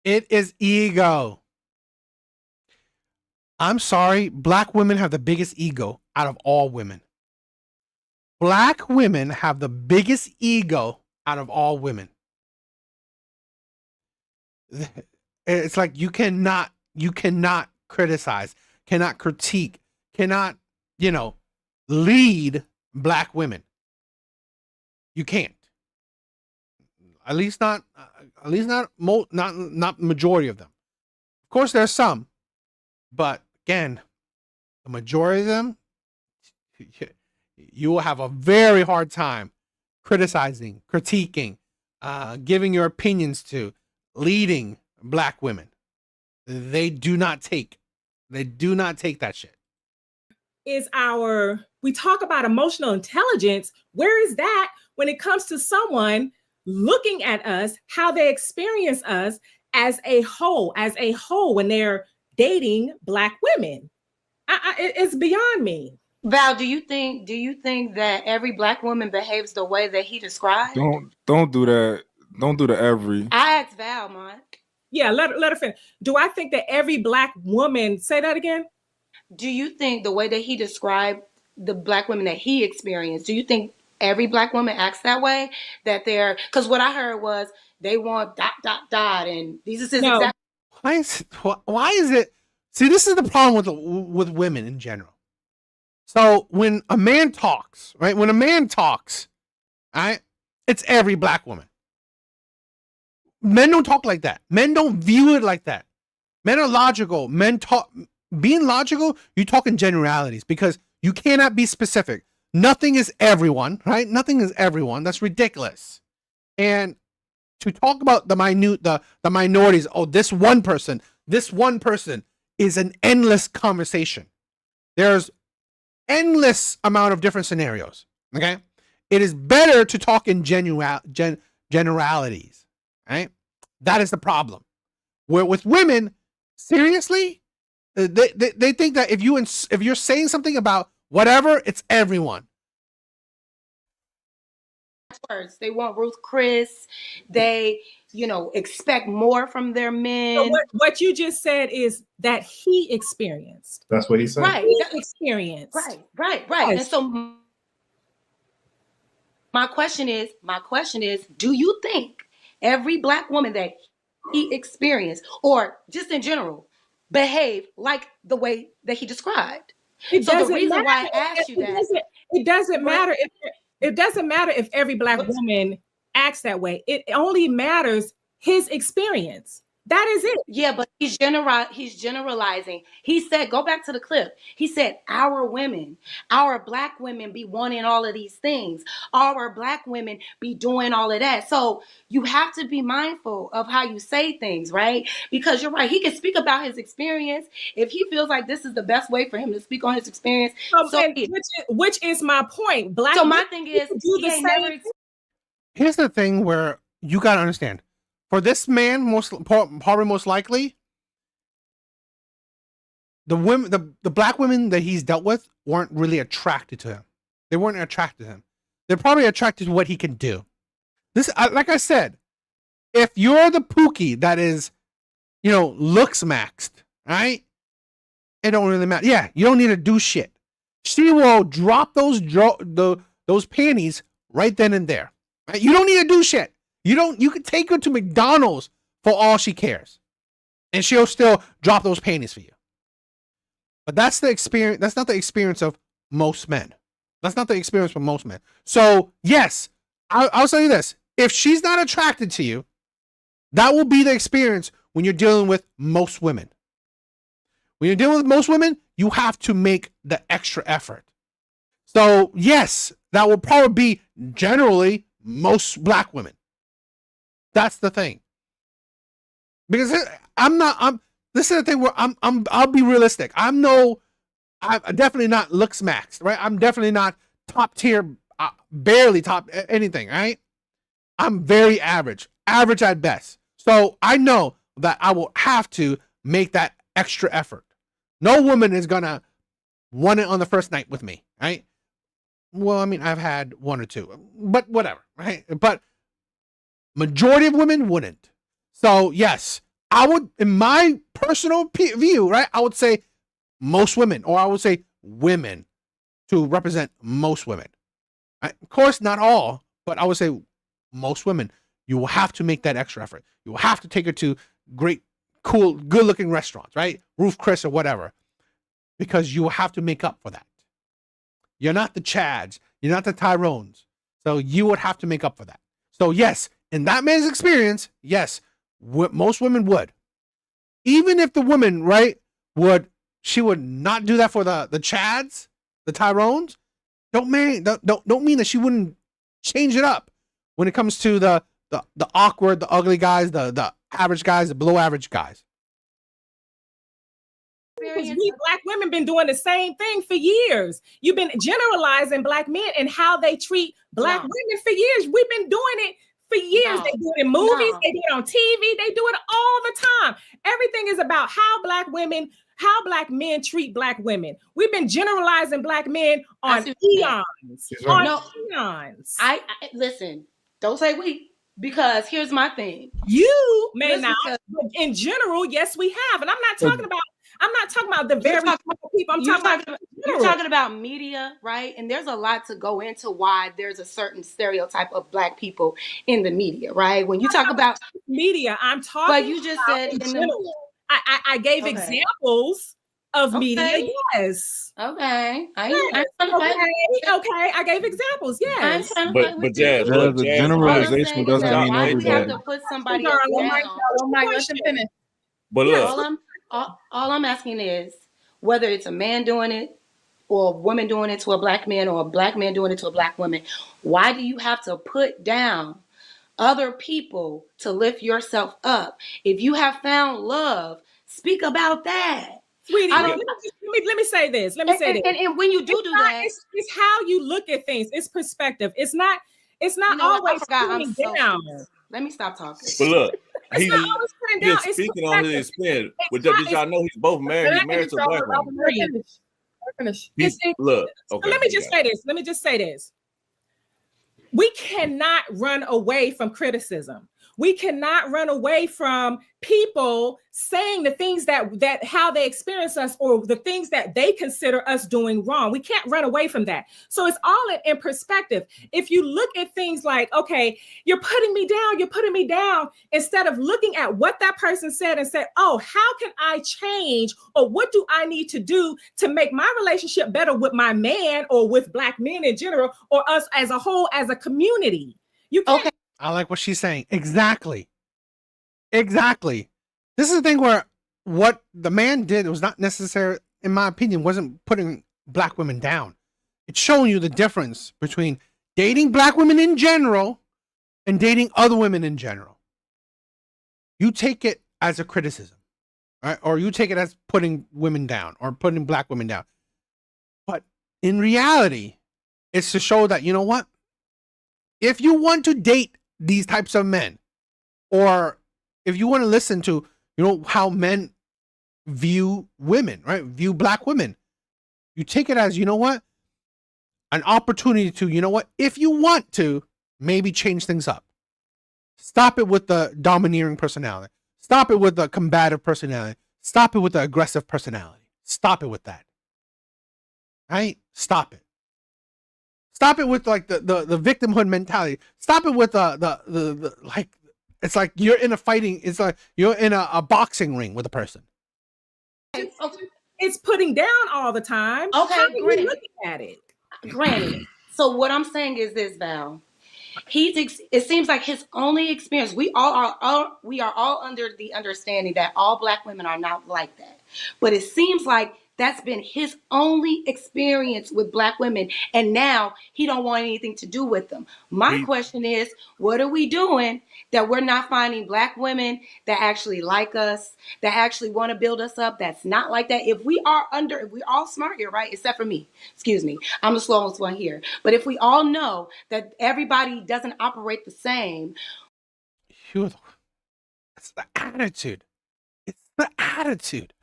It is ego. I'm sorry. Black women have the biggest ego out of all women. Black women have the biggest ego out of all women. It's like you cannot criticize, cannot critique, cannot, lead black women. You can't. At least not majority of them. Of course, there's some, but again, the majority of them, you will have a very hard time criticizing, critiquing, giving your opinions to, leading black women. They do not take that shit. We talk about emotional intelligence. Where is that when it comes to someone looking at us, how they experience us as a whole when they're dating black women? It's beyond me. Val, do you think that every black woman behaves the way that he described? Don't do that. Don't do the every. I asked Val, Mont. Yeah, let her finish. Do I think that every black woman, say that again? Do you think the way that he described the black women that he experienced, do you think every black woman acts that way? That they're, because what I heard was they want ... and these is his exact. Why is it? See, this is the problem with women in general. So when a man talks, right? When a man talks, right? It's every black woman. Men don't talk like that. Men don't view it like that. Men are logical. Men talk. Being logical, you talk in generalities because you cannot be specific. Nothing is everyone, right? Nothing is everyone. That's ridiculous. And to talk about the minorities, oh, this one person is an endless conversation. There's endless amount of different scenarios. Okay, it is better to talk in generalities. Right, that is the problem. Where with women, seriously, they think that if you're saying something about whatever, it's everyone. Words. They want Ruth Chris. They, expect more from their men. So what you just said is that he experienced. That's what he said. Right. He experienced. Right. Yes. And so my question is, do you think every black woman that he experienced, or just in general, behave like the way that he described? It so the doesn't reason matter. why I asked you that. It doesn't matter if it doesn't matter if every black woman acts that way. It only matters his experience. That is it. Yeah, but he's generalizing. He said, go back to the clip. He said, our black women be wanting all of these things. Our black women be doing all of that. So you have to be mindful of how you say things, right? Because you're right. He can speak about his experience. If he feels like this is the best way for him to speak on his experience. Which is my point. So my thing is, do the same. Here's the thing where you got to understand. For this man, probably most likely, the black women that he's dealt with weren't really attracted to him. They weren't attracted to him. They're probably attracted to what he can do. This, like I said, if you're the Pookie that is, looks maxed, right? It don't really matter. Yeah, you don't need to do shit. She will drop those panties right then and there. Right? You don't need to do shit. You can take her to McDonald's for all she cares. And she'll still drop those panties for you. But that's the experience. That's not the experience of most men. That's not the experience for most men. So yes, I'll tell you this. If she's not attracted to you, that will be the experience when you're dealing with most women. When you're dealing with most women, you have to make the extra effort. So yes, that will probably be generally most black women. That's the thing. Because this is the thing where I'll be realistic. I'm definitely not looks maxed, right? I'm definitely not top tier, barely top anything, right? I'm very average at best. So I know that I will have to make that extra effort. No woman is gonna want it on the first night with me, right? Well, I mean, I've had one or two, but whatever, right? But majority of women wouldn't. So yes, I would, in my personal view, right? I would say most women, or I would say women to represent most women. Right? Of course, not all, but I would say most women. You will have to make that extra effort. You will have to take her to great, cool, good-looking restaurants, right? Ruth Chris or whatever, because you will have to make up for that. You're not the Chads. You're not the Tyrones. So you would have to make up for that. So yes, in that man's experience, yes, most women would. Even if the woman, right, she would not do that for the Chads, the Tyrones. Don't mean that she wouldn't change it up when it comes to the awkward, the ugly guys, the average guys, the below average guys. Because we black women been doing the same thing for years. You've been generalizing black men and how they treat black women for years. We've been doing it For years, No. they do it in movies, No. they do it on TV, they do it all the time. Everything is about how black men treat black women. We've been generalizing black men on eons. On No, eons. I listen. Don't say we, because here's my thing. You may Just not, because- but in general, yes, we have. And I'm not talking about the very people. I'm talking about you're talking about media, right? And there's a lot to go into why there's a certain stereotype of black people in the media, right? When you talk about media, I'm talking. But you just about said in in general. I gave Okay. examples of media. Okay. Yes. Okay. Okay. I gave examples. Yes. But Jazz, Jazz, look, the Jazz, generalization doesn't stop. mean why do we have everybody. to put somebody Darla, else Mike, down? let them finish. But look, All I'm asking is whether it's a man doing it or a woman doing it to a black man or a black man doing it to a black woman, why do you have to put down other people to lift yourself up? If you have found love, speak about that. Sweetie, I let don't- me say this. Let me say this. And when you do that, it's how you look at things. It's perspective. It's not you know what? I always forgot I'm putting so down. stupid. Let me stop talking. but look, It's he's not always putting down. It's speaking on his perspective. experience. But It's did y'all know he's both married? He's married to a black woman. Look, okay. Let me just say this. Let me just say this. We cannot run away from criticism. We cannot run away from people saying the things that how they experience us or the things that they consider us doing wrong. We can't run away from that. So it's all in perspective. If you look at things like, okay, you're putting me down, instead of looking at what that person said and say, oh, how can I change, or what do I need to do to make my relationship better with my man or with black men in general, or us as a whole, as a community. You can't. I like what she's saying. Exactly. This is the thing where what the man did was not necessary, in my opinion, wasn't putting black women down. It's showing you the difference between dating black women in general and dating other women in general. You take it as a criticism, right? Or you take it as putting women down or putting black women down. But in reality, it's to show that, you know what? If you want to date these types of men, or if you want to listen to, you know, how men view women, right? View black women, you take it as, you know what? An opportunity to, you know what? If you want to, maybe change things up. Stop it with the domineering personality. Stop it with the combative personality. Stop it with the aggressive personality. Stop it with that. Right? Stop it. Stop it with like the victimhood mentality. Stop it with the like, it's like you're in a fighting, it's like you're in a boxing ring with a person. It's putting down all the time. Okay, How are you granted. looking at it? Granted. So what I'm saying is this, Val. It seems like his only experience. We are all under the understanding that all black women are not like that. But it seems like that's been his only experience with black women, and now he don't want anything to do with them. My question is, what are we doing that we're not finding black women that actually like us, that actually want to build us up, that's not like that? If we're all smart here, right? Except for me. Excuse me. I'm the slowest one here. But if we all know that everybody doesn't operate the same. It's the attitude. It's the attitude.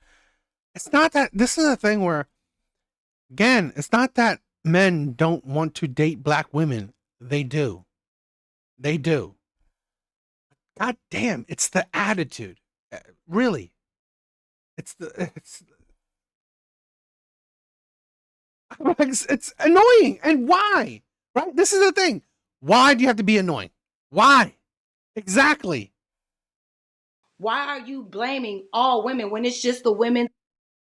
It's not that, this is a thing where, again, it's not that men don't want to date black women. They do. They do. God damn, it's the attitude. Really. It's annoying. And why? Right? This is the thing. Why do you have to be annoying? Why? Exactly. Why are you blaming all women when it's just the women?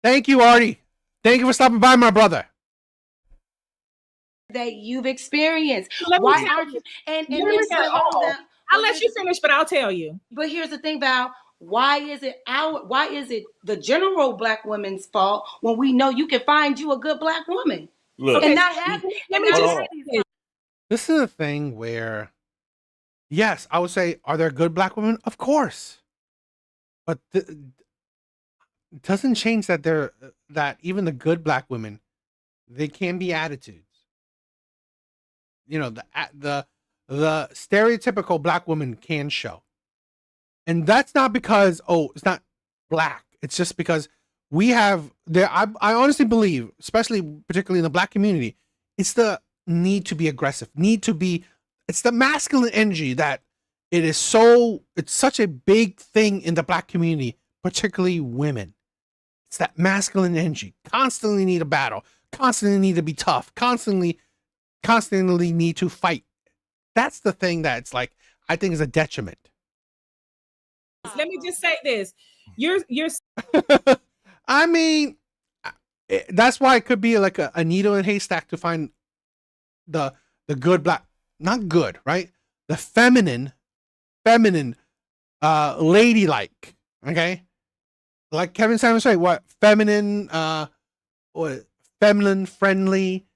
Thank you, Artie. Thank you for stopping by, my brother. That you've experienced. Let me Why tell aren't you. you? And Let me then tell you. hold on. I'll let you finish, but I'll tell you. But here's the thing, Val. Why is it the general black woman's fault when we know you can find you a good black woman? Look, and not have. Let me just say this. This is a thing where, yes, I would say, are there good black women? Of course. But it doesn't change that even the good black women, they can be attitudes. You know, the the stereotypical black woman can show. And that's not because, it's not black. It's just because we have I honestly believe, especially particularly in the black community, it's the need to be aggressive, it's the masculine energy that it's such a big thing in the black community, particularly women. It's that masculine energy, constantly need a battle, constantly need to be tough, constantly need to fight. That's the thing that's like, I think is a detriment. Let me just say this. You're I mean, that's why it could be like a needle in a haystack to find the good black, not good, right? The feminine, ladylike, okay? Like Kevin Samuels say, what feminine, feminine friendly,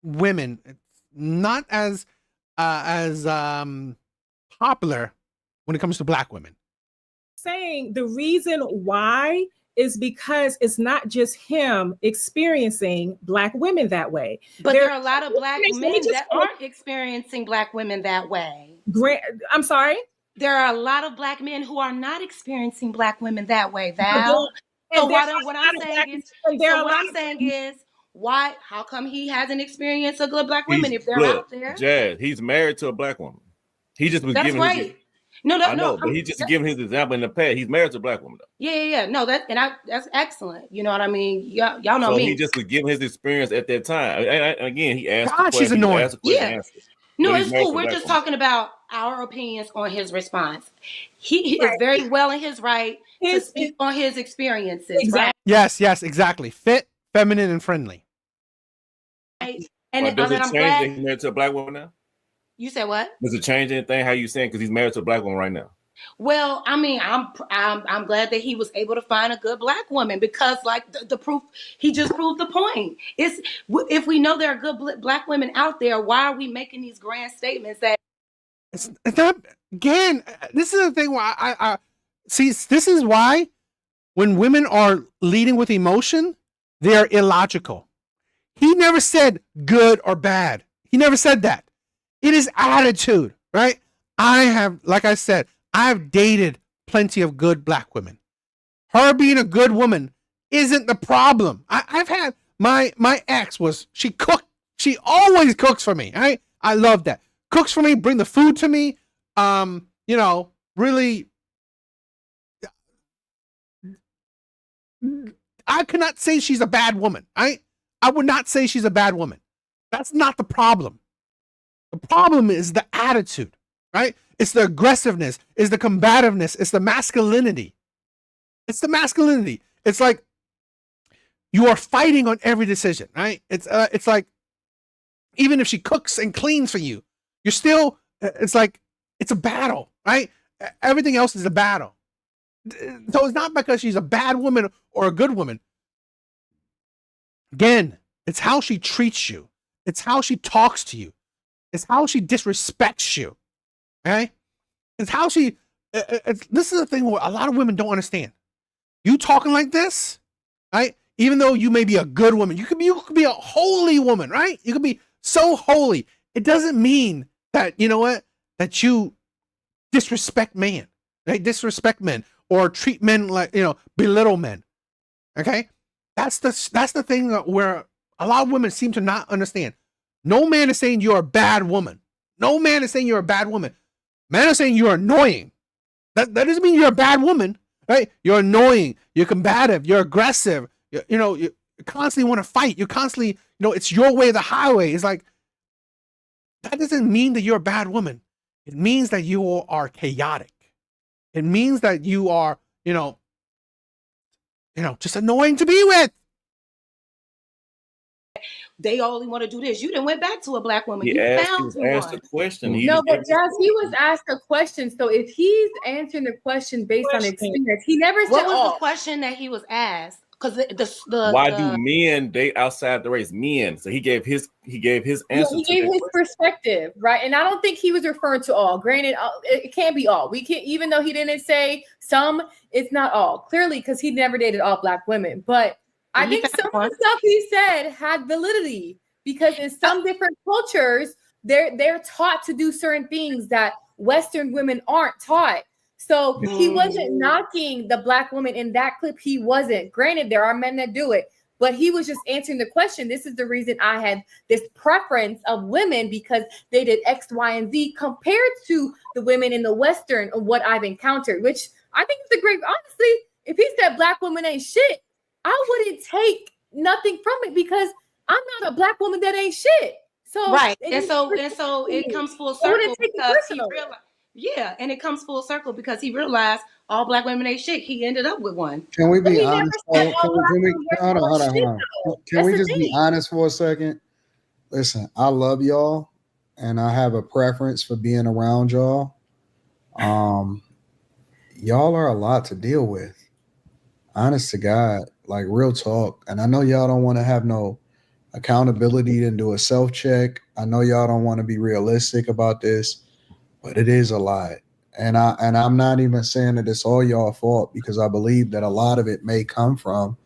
women. It's not as popular when it comes to black women. saying the reason why is because it's not just him experiencing black women that way. But there are a lot of black men that aren't experiencing black women that way. I'm sorry? There are a lot of black men who are not experiencing black women that way, Val. So what I'm saying is, why? How come he hasn't experienced a good black women if they're out there? Jazz, he's married to a black woman. He just was giving right. but he's just giving his example in the past. He's married to a black woman though. Yeah. No, that's excellent. You know what I mean? Y'all know so me. He just was giving his experience at that time. And again, he asked. God, she's annoying. No, it's cool. We're just talking about our opinions on his response. He is very well in his right to speak on his experiences. Exactly. Right? Yes, exactly. Fit, feminine, and friendly. Right. And does it change that he's married to a black woman now? You said what? Does it change anything? How you saying? Because he's married to a black woman right now. Well, I mean, I'm glad that he was able to find a good black woman because, like the proof, he just proved the point. If we know there are good black women out there, why are we making these grand statements that? It's not. Again, this is the thing. Why I see. This is why when women are leading with emotion, they are illogical. He never said good or bad. He never said that. It is attitude, right? Like I said, I've dated plenty of good black women. Her being a good woman isn't the problem. I've had my ex she cooked. She always cooks for me. Right? I love that. Cooks for me, bring the food to me. Really. I cannot say she's a bad woman. I would not say she's a bad woman. That's not the problem. The problem is the attitude, right? It's the aggressiveness, it's the combativeness, it's the masculinity. It's the masculinity. It's like you are fighting on every decision, right? It's like even if she cooks and cleans for you, you're still. It's like it's a battle, right? Everything else is a battle. So it's not because she's a bad woman or a good woman. Again, it's how she treats you. It's how she talks to you. It's how she disrespects you. Okay? It's how she. This is the thing where a lot of women don't understand. You talking like this, right? Even though you may be a good woman, you could be a holy woman, right? You could be so holy. It doesn't mean that that you disrespect man, right? Disrespect men or treat men like belittle men. Okay, that's the thing where a lot of women seem to not understand. No man is saying you're a bad woman. No man is saying you're a bad woman. Man is saying you're annoying. That doesn't mean you're a bad woman, right? You're annoying. You're combative. You're aggressive. You constantly want to fight. You constantly, it's your way or the highway. It's like, that doesn't mean that you're a bad woman. It means that you are chaotic. It means that you are, just annoying to be with. They only want to do this. You done went back to a black woman. He asked a question. But Jazz, he was asked a question. So if he's answering the question based on experience, he never said. What was the question that he was asked? Because why do men date outside the race? Men. So he gave his answer. He gave his perspective, right? And I don't think he was referring to all. Granted, it can't be all. We can't, even though he didn't say some, it's not all. Clearly, because he never dated all black women, but. I think some of the stuff he said had validity because in some different cultures, they're taught to do certain things that Western women aren't taught. So he wasn't knocking the Black woman in that clip. He wasn't. Granted, there are men that do it, but he was just answering the question. This is the reason I had this preference of women, because they did X, Y, and Z compared to the women in the Western of what I've encountered, which I think is a great, honestly, if he said Black woman ain't shit, I wouldn't take nothing from it, because I'm not a Black woman that ain't shit. So right. And so it comes full circle because he realized, yeah, and it comes full circle because he realized all Black women ain't shit. He ended up with one. Can we be honest? Hold on. Can we just be honest for a second? Listen, I love y'all, and I have a preference for being around y'all. Y'all are a lot to deal with. Honest to God, like real talk. And I know y'all don't want to have no accountability and do a self-check. I know y'all don't want to be realistic about this, but it is a lot. And I'm not even saying that it's all y'all fault, because I believe that a lot of it may come from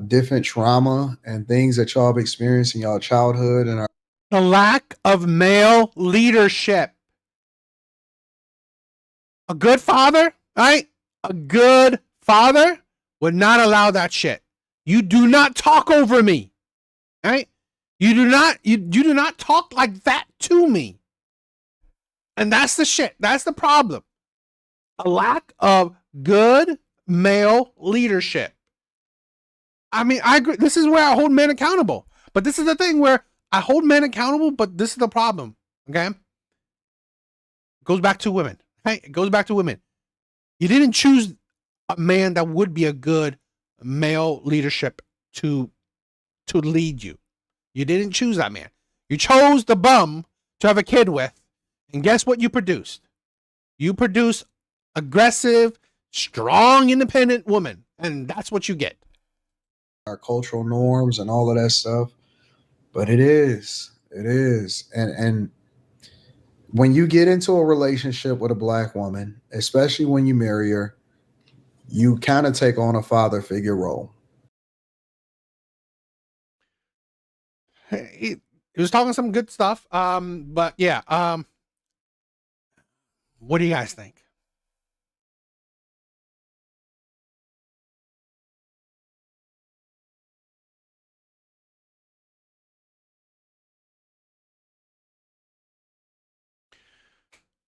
different trauma and things that y'all have experienced in y'all childhood and the lack of male leadership. A good father, right? A good father would not allow that shit. You do not talk over me, right? You do not talk like that to me. And that's the shit. That's the problem. A lack of good male leadership. I mean, I agree. This is where I hold men accountable. But this is the thing where I hold men accountable, but this is the problem. Okay? It goes back to women. Right? It goes back to women. You didn't choose a man that would be a good male leadership to lead you. You didn't choose that man. You chose the bum to have a kid with. And guess what you produced? You produce aggressive, strong, independent woman. And that's what you get. Our cultural norms and all of that stuff. But it is. And when you get into a relationship with a Black woman, especially when you marry her, you kind of take on a father figure role. He was talking some good stuff. But yeah. What do you guys think?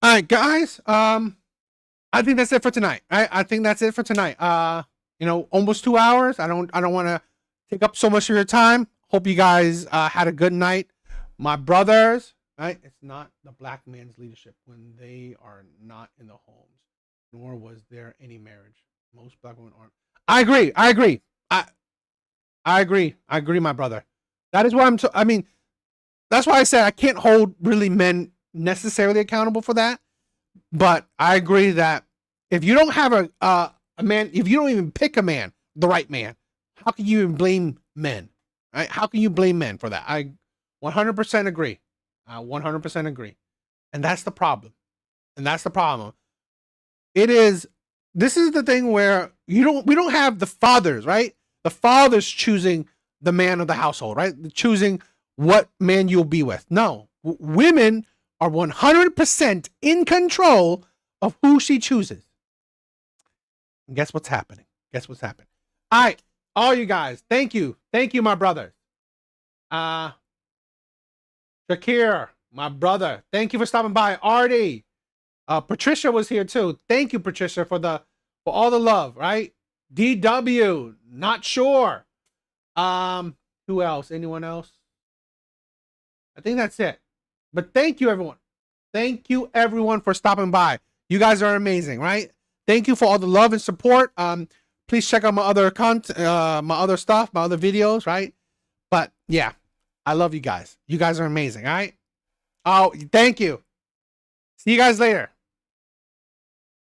All right, guys. I think that's it for tonight. I think that's it for tonight. Almost 2 hours. I don't want to take up so much of your time. Hope you guys had a good night. My brothers, right? It's not the Black man's leadership when they are not in the homes, nor was there any marriage. Most Black women aren't. I agree. I agree, my brother. That is why that's why I said I can't hold really men necessarily accountable for that. But I agree that if you don't have a man, if you don't even pick a man, the right man, how can you even blame men? Right? How can you blame men for that? I 100% agree. I 100% agree. And that's the problem. This is the thing where we don't have the fathers, right? The fathers choosing the man of the household, right? Choosing what man you'll be with. No, women are 100% in control of who she chooses. And guess what's happening? All right, all you guys, thank you, my brother. Shakir, my brother, thank you for stopping by. Artie, Patricia was here too. Thank you, Patricia, for all the love. Right? DW, not sure. Who else? Anyone else? I think that's it. But thank you, everyone. Thank you, everyone, for stopping by. You guys are amazing, right? Thank you for all the love and support. Please check out my other content, my other stuff, my other videos, right? But yeah, I love you guys. You guys are amazing, all right? Oh, thank you. See you guys later.